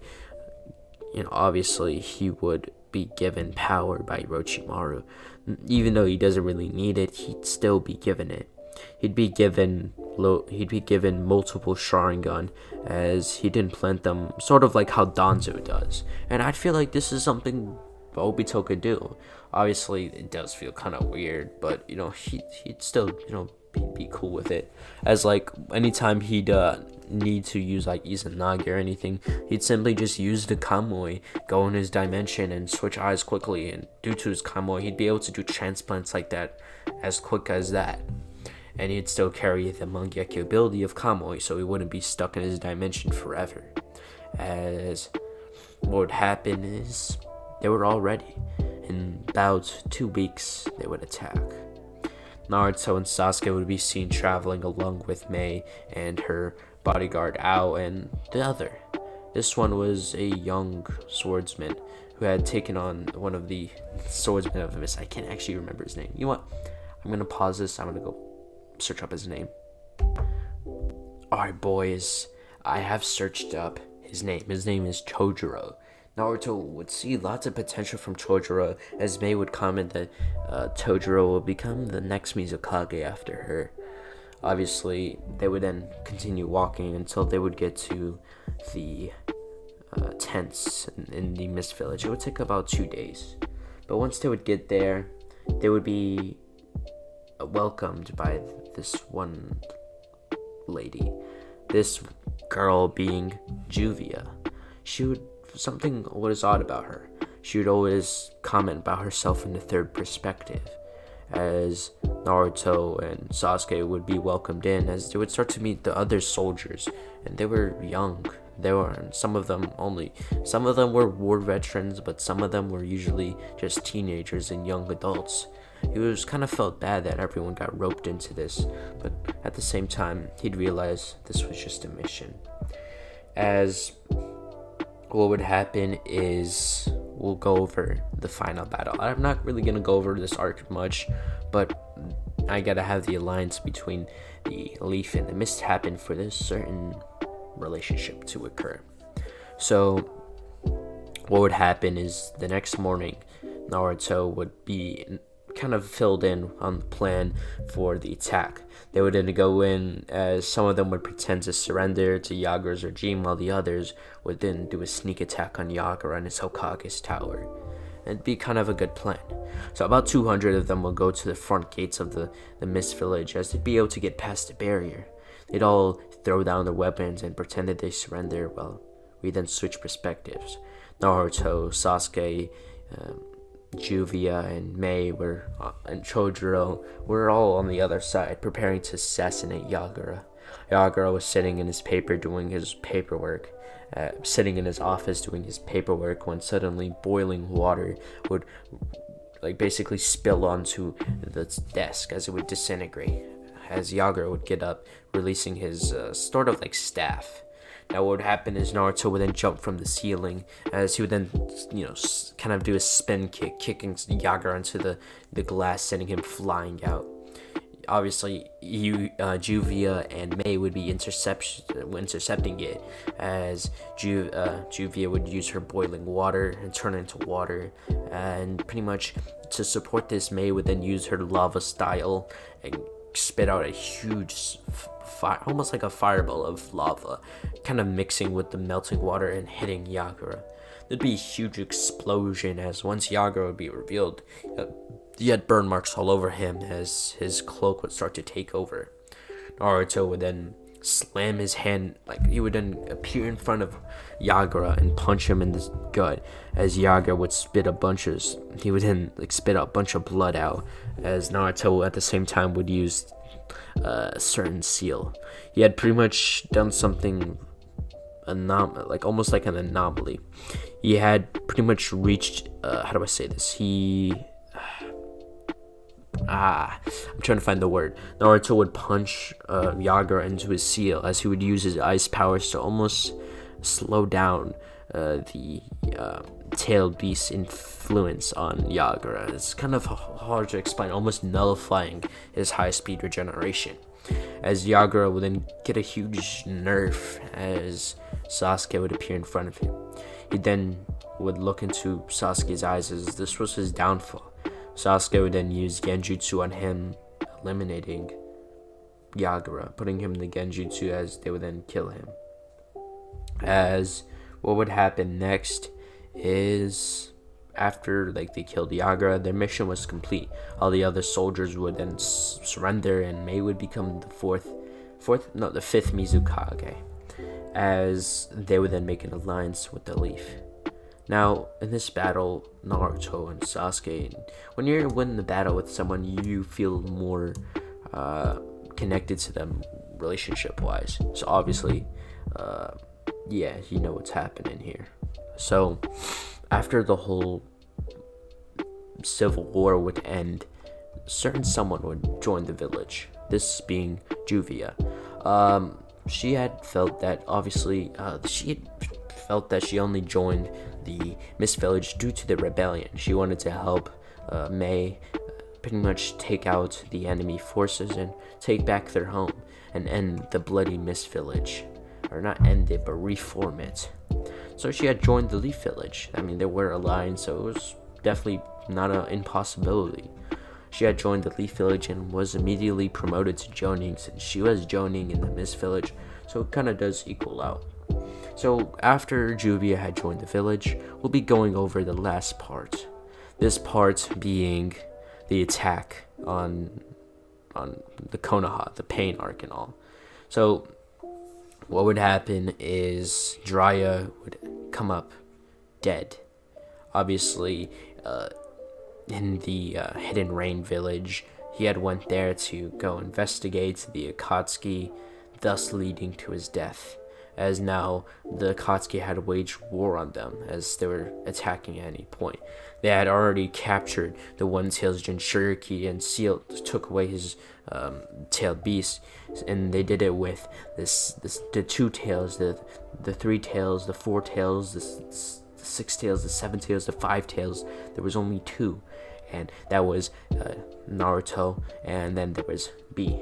obviously he would be given power by Orochimaru. Even though he doesn't really need it, he'd still be given it. He'd be given multiple Sharingan, as he didn't plant them, sort of like how Danzo does. And I feel like this is something Obito could do. Obviously, it does feel kind of weird, but he'd still be cool with it. As like anytime he'd need to use like Izanagi or anything, he'd simply just use the Kamui, go in his dimension and switch eyes quickly, and due to his Kamui, he'd be able to do transplants like that as quick as that. And he'd still carry the Mangekyo ability of Kamui, so he wouldn't be stuck in his dimension forever. As what would happen is they were all ready. In about 2 weeks, they would attack. Naruto and Sasuke would be seen traveling along with Mei and her bodyguard Ao and the other. This one was a young swordsman who had taken on one of the swordsmen of the mist. I can't actually remember his name. You know what? I'm going to pause this. I'm going to go search up his name. Alright, boys. I have searched up his name. His name is Chojuro. Naruto would see lots of potential from Chojuro, as Mei would comment that Chojuro will become the next Mizukage after her. Obviously, they would then continue walking until they would get to the tents in the Mist Village. It would take about 2 days. But once they would get there, they would be welcomed by this one lady. This girl being Juvia. Something was odd about her. She would always comment about herself in the third perspective, as Naruto and Sasuke would be welcomed in, as they would start to meet the other soldiers, and they were young. Some of them were war veterans, but some of them were usually just teenagers and young adults. He was kind of felt bad that everyone got roped into this, but at the same time, he'd realize this was just a mission. As what would happen is we'll go over the final battle. I'm not really going to go over this arc much, but I gotta have the alliance between the Leaf and the Mist happen for this certain relationship to occur. So what would happen is the next morning, Naruto would be kind of filled in on the plan for the attack. They would then go in, as some of them would pretend to surrender to Yagura's regime, while the others would then do a sneak attack on Yagura and his Hokage's tower. It'd be kind of a good plan. So about 200 of them will go to the front gates of the Mist Village, as they'd be able to get past the barrier. They'd all throw down their weapons and pretend that they surrender, while we then switch perspectives. Naruto, Sasuke, Juvia, and Mei and Chojuro were all on the other side, preparing to assassinate Yagura. Yagura was sitting in his office doing his paperwork, when suddenly boiling water would basically spill onto the desk, as it would disintegrate, as Yagura would get up, releasing his sort of like staff. Now what would happen is Naruto would then jump from the ceiling, as he would then, kind of do a spin kick, kicking Yagura into the glass, sending him flying out. Obviously, Juvia and Mei would be intercepting it, as Juvia would use her boiling water and turn it into water, and pretty much to support this, Mei would then use her lava style and spit out a huge fire, almost like a fireball of lava, kind of mixing with the melting water and hitting Yagura. There'd be a huge explosion, as once Yagura would be revealed, he had burn marks all over him, as his cloak would start to take over. Naruto would then slam his hand, he would then appear in front of Yagura and punch him in the gut, as Yagura would spit out a bunch of blood out, as Naruto at the same time would use a certain seal. He had pretty much done something almost like an anomaly. He had pretty much reached how do I say this? I'm trying to find the word. Naruto would punch Yagura into his seal as he would use his ice powers to almost slow down the tailed beast's influence on Yagura. It's kind of hard to explain, almost nullifying his high-speed regeneration. As Yagura would then get a huge nerf as Sasuke would appear in front of him. He then would look into Sasuke's eyes as this was his downfall. Sasuke would then use Genjutsu on him, eliminating Yagura, putting him in the Genjutsu as they would then kill him. As what would happen next is after they killed Yagura, their mission was complete. All the other soldiers would then surrender, and Mei would become the fifth Mizukage, as they would then make an alliance with the Leaf. Now, in this battle, Naruto and Sasuke, when you're winning the battle with someone, you feel more connected to them relationship-wise. So obviously, you know what's happening here. So, after the whole civil war would end, certain someone would join the village. This being Juvia. She had felt that she only joined the Mist Village due to the rebellion. She wanted to help Mei pretty much take out the enemy forces and take back their home and end the bloody Mist Village. Or not end it, but reform it. So she had joined the Leaf Village. I mean, they were aligned, so it was definitely not an impossibility. She had joined the Leaf Village and was immediately promoted to Jonin, since she was Jonin in the Mist Village, so it kind of does equal out. So after Juvia had joined the village, we'll be going over the last part. This part being the attack on the Konoha, the pain arc and all. So what would happen is Jiraiya would come up dead. Obviously, in the Hidden Rain village, he had went there to go investigate the Akatsuki, thus leading to his death, as now the Akatsuki had waged war on them as they were attacking at any point. They had already captured the One-Tailed Jinchuriki and took away his tailed beast, and they did it with the 2 tails, the 3 tails, the 4 tails, the 6 tails, the 7 tails, the 5 tails. There was only 2, and that was Naruto, and then there was B.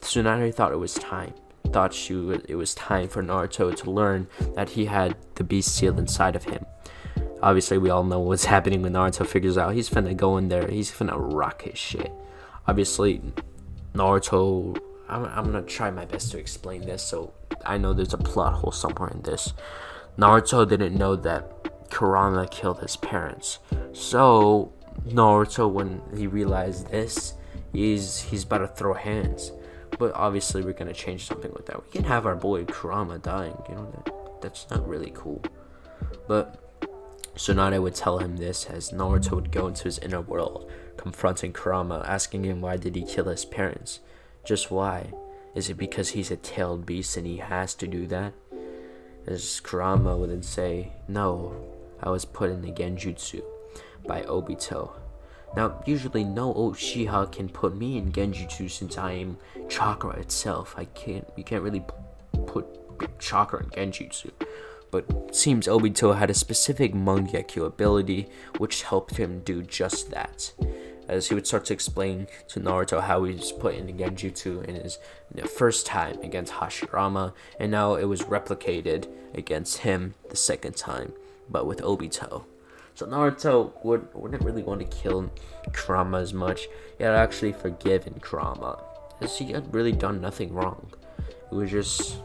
Tsunade thought it was time. It was time for Naruto to learn that he had the beast sealed inside of him. Obviously, we all know what's happening when Naruto figures out he's finna go in there. He's finna rock his shit. Obviously, Naruto, I'm gonna try my best to explain this, so I know there's a plot hole somewhere in this. Naruto didn't know that Kurama killed his parents. So, Naruto, when he realized this, he's about to throw hands. But obviously, we're gonna change something with that. We can have our boy Kurama dying, that's not really cool. But Tsunade would tell him this as Naruto would go into his inner world, confronting Kurama, asking him why did he kill his parents? Just why? Is it because he's a tailed beast and he has to do that? As Kurama would then say, no, I was put in the Genjutsu by Obito. Now, usually no Uchiha can put me in Genjutsu since I am chakra itself. You can't really put chakra in Genjutsu. But it seems Obito had a specific Mangekyo ability which helped him do just that. As he would start to explain to Naruto how he was put in the Genjutsu in his first time against Hashirama, and now it was replicated against him the second time, but with Obito. So Naruto wouldn't really want to kill Kurama as much. He had actually forgiven Kurama, as he had really done nothing wrong. It was just,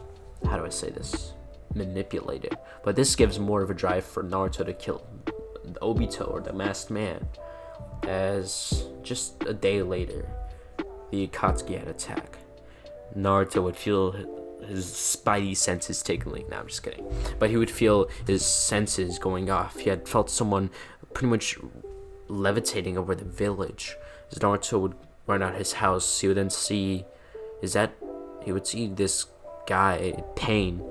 how do I say this, manipulated. But this gives more of a drive for Naruto to kill Obito, or the Masked Man. As just a day later, the Akatsuki had attack. Naruto would feel his spidey senses tingling. No, I'm just kidding. But he would feel his senses going off. He had felt someone pretty much levitating over the village. As Naruto would run out his house, he would then see, he would see this guy, Pain,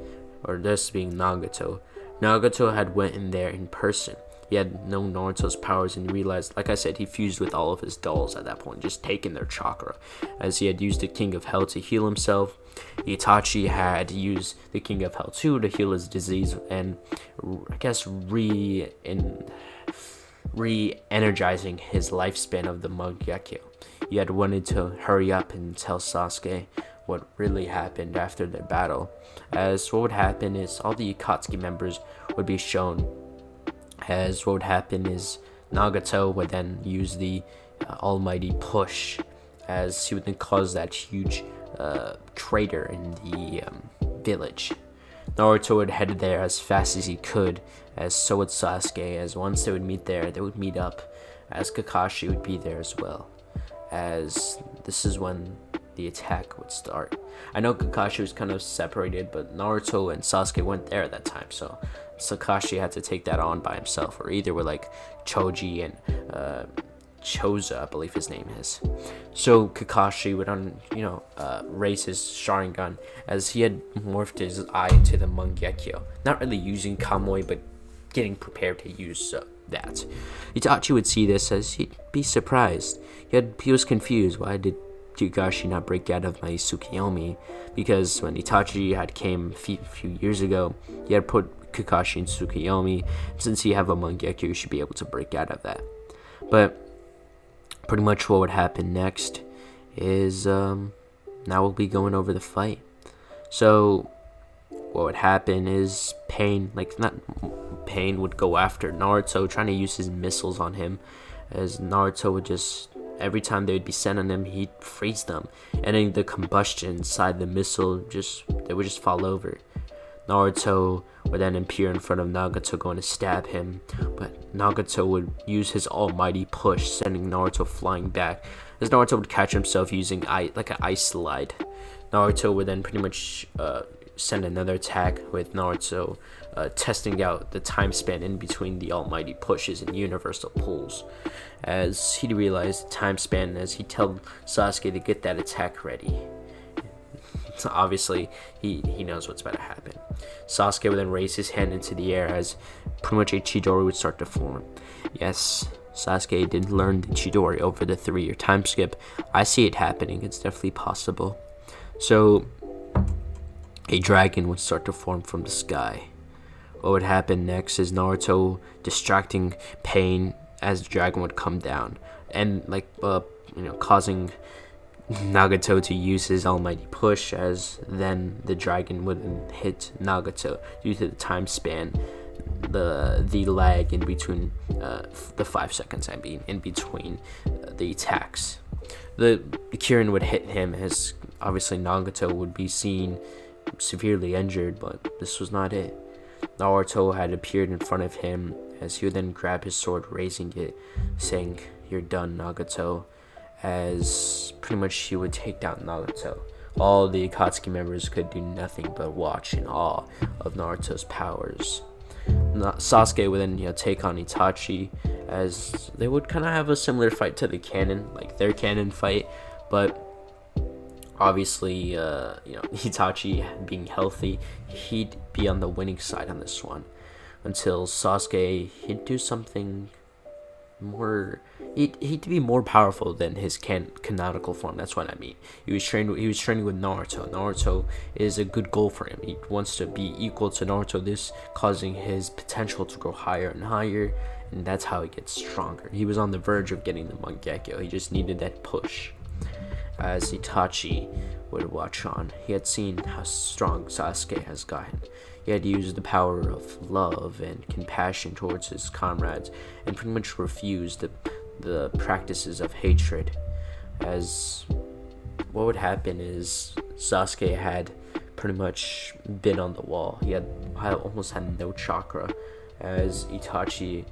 or this being Nagato. Nagato had went in there in person. He had known Naruto's powers and realized, like I said, he fused with all of his dolls at that point, just taking their chakra, as he had used the King of Hell to heal himself. Itachi had used the King of Hell too to heal his disease and, I guess, re-energizing his lifespan of the Mangekyo. He had wanted to hurry up and tell Sasuke what really happened after their battle, as what would happen is all the Akatsuki members would be shown, as what would happen is Nagato would then use the almighty push, as he would then cause that huge crater in the village. Naruto would head there as fast as he could, as so would Sasuke, as once they would meet there, they would meet up, as Kakashi would be there as well, as this is when the attack would start. I know Kakashi was kind of separated, but Naruto and Sasuke weren't there at that time, so Kakashi had to take that on by himself, or either with like Choji and Choza, I believe his name is. So Kakashi would raise his Sharingan, as he had morphed his eye into the Mangekyo, not really using Kamui, but getting prepared to use that. Itachi would see this as he'd be surprised. He was confused. Why did Kakashi not break out of my Tsukiyomi? Because when Itachi had came a few years ago, he had put Kakashi in Tsukiyomi. Since you have a Mangekyo, you should be able to break out of that. But pretty much what would happen next is now we'll be going over the fight. So what would happen is Pain would go after Naruto, trying to use his missiles on him, as Naruto would just, every time they would be sent on him, he'd freeze them, and then the combustion inside the missile they would just fall over. Naruto would then appear in front of Nagato, going to stab him, but Nagato would use his almighty push, sending Naruto flying back, as Naruto would catch himself using like an ice slide. Naruto would then pretty much send another attack, with Naruto testing out the time span in between the almighty pushes and universal pulls, as he realized the time span, as he told Sasuke to get that attack ready. So obviously he knows what's about to happen. Sasuke would then raise his hand into the air, as pretty much a Chidori would start to form. Yes, Sasuke did learn the Chidori over the 3-year time skip. I see it happening. It's definitely possible. So a dragon would start to form from the sky. What would happen next is Naruto distracting Pain, as the dragon would come down, and causing Nagato to use his almighty push, as then the dragon would hit Nagato due to the time span, the lag in between the 5 seconds in between the attacks. The Kirin would hit him, as obviously Nagato would be seen severely injured, but this was not it. Naruto had appeared in front of him, as he would then grab his sword, raising it, saying, "You're done, Nagato," as pretty much he would take down Nagato. All the Akatsuki members could do nothing but watch in awe of Naruto's powers. Sasuke would then take on Itachi, as they would kind of have a similar fight to their canon fight, but obviously Itachi being healthy, he'd be on the winning side on this one, until Sasuke, he'd do something more. He'd be more powerful than his canonical form. That's what I mean. He was training with Naruto. Naruto is a good goal for him. He wants to be equal to Naruto, this causing his potential to grow higher and higher, and that's how he gets stronger. He was on the verge of getting the Mangekyo. He just needed that push. As Itachi would watch on, he had seen how strong Sasuke has gotten. He had used the power of love and compassion towards his comrades, and pretty much refused the practices of hatred. As what would happen is Sasuke had pretty much been on the wall. He almost had no chakra, as Itachi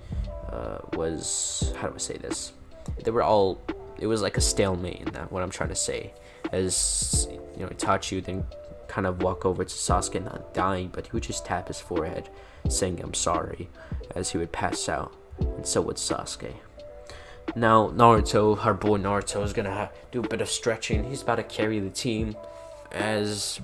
was, how do I say this? It was like a stalemate in that, what I'm trying to say. As Itachi would then kind of walk over to Sasuke, not dying, but he would just tap his forehead, saying "I'm sorry," as he would pass out, and so would Sasuke. Now Naruto, our boy Naruto, is gonna do a bit of stretching. He's about to carry the team, as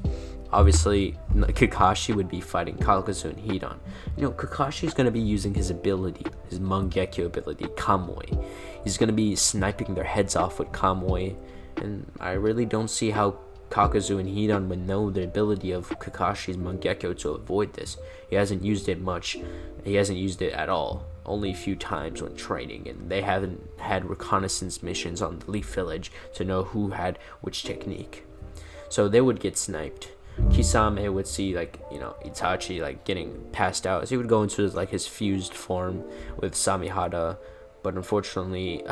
obviously Kakashi would be fighting Kakuzu and Hidan. Kakashi's going to be using his ability, his Mangekyo ability, Kamui. He's going to be sniping their heads off with Kamui, and I really don't see how Kakuzu and Hidan would know the ability of Kakashi's Mangekyo to avoid this. He hasn't used it much. He hasn't used it at all. Only a few times when training, and they haven't had reconnaissance missions on the Leaf Village to know who had which technique. So they would get sniped. Kisame would see Itachi getting passed out, so he would go into his fused form with Samihara, but unfortunately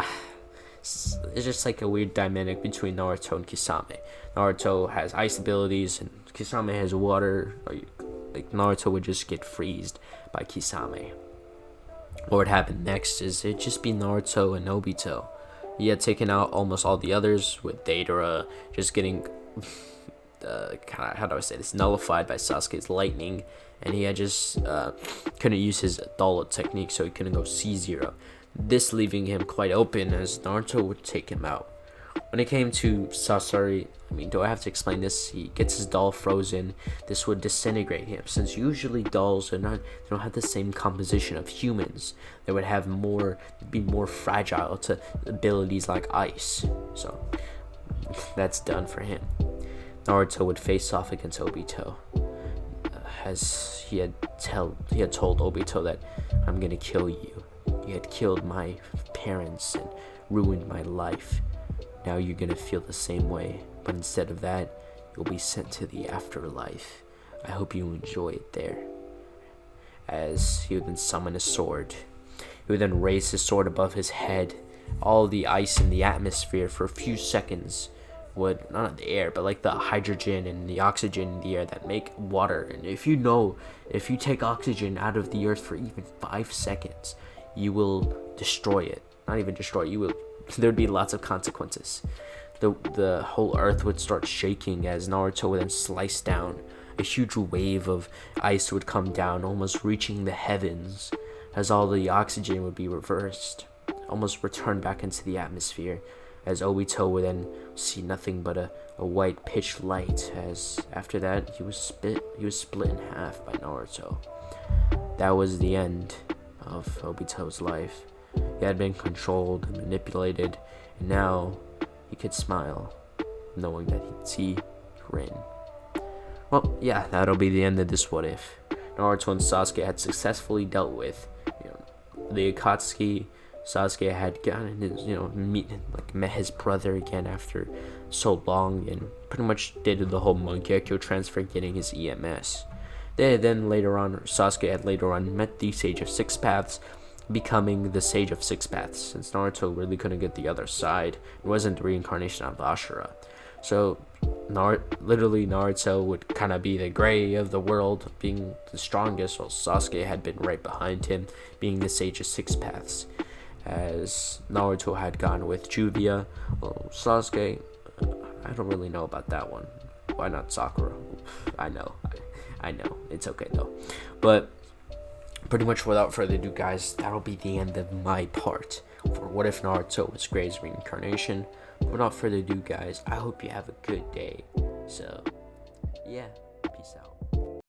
it's just a weird dynamic between Naruto and Kisame. Naruto has ice abilities and Kisame has water. Naruto would just get freezed by Kisame. What would happen next is it'd just be Naruto and Obito. He had taken out almost all the others, with Deidara just getting nullified by Sasuke's lightning, and he had just couldn't use his Dolo technique, so he couldn't go C0. This leaving him quite open as Naruto would take him out. When it came to Sasori, do I have to explain this? He gets his doll frozen. This would disintegrate him, since usually dolls they don't have the same composition of humans. They would be more fragile to abilities like ice. So that's done for him. Naruto would face off against Obito, as he had told Obito that I'm gonna kill you. You had killed my parents and ruined my life. Now you're gonna feel the same way, but instead of that, you'll be sent to the afterlife. I hope you enjoy it there. As he would then summon a sword. He would then raise his sword above his head. All the ice in the atmosphere for a few seconds would, not in the air, but the hydrogen and the oxygen in the air that make water. And if you take oxygen out of the earth for even 5 seconds, you will destroy it. Not even destroy it, there'd be lots of consequences. The whole earth would start shaking as Naruto would then slice down. A huge wave of ice would come down, almost reaching the heavens, as all the oxygen would be reversed, almost returned back into the atmosphere, as Obito would then see nothing but a white pitch light, as after that he was split in half by Naruto. That was the end of Obito's life. He had been controlled and manipulated, and now he could smile, knowing that he'd see Rin. Well, yeah, that'll be the end of this What If. Naruto and Sasuke had successfully dealt with, the Akatsuki. Sasuke had gotten his, met his brother again after so long, and pretty much did the whole Mangekyo transfer, getting his EMS. Sasuke had later on met the Sage of Six Paths, becoming the Sage of Six Paths, since Naruto really couldn't get the other side. It wasn't the reincarnation of Ashura. So Naruto would kind of be the gray of the world, being the strongest, while Sasuke had been right behind him, being the Sage of Six Paths. As Naruto had gone with Juvia, Sasuke, I don't really know about that one. Why not Sakura? I know, it's okay though. But pretty much without further ado, guys, that'll be the end of my part for What If Naruto Was Gray's Reincarnation. Without further ado, guys, I hope you have a good day. So, yeah, peace out.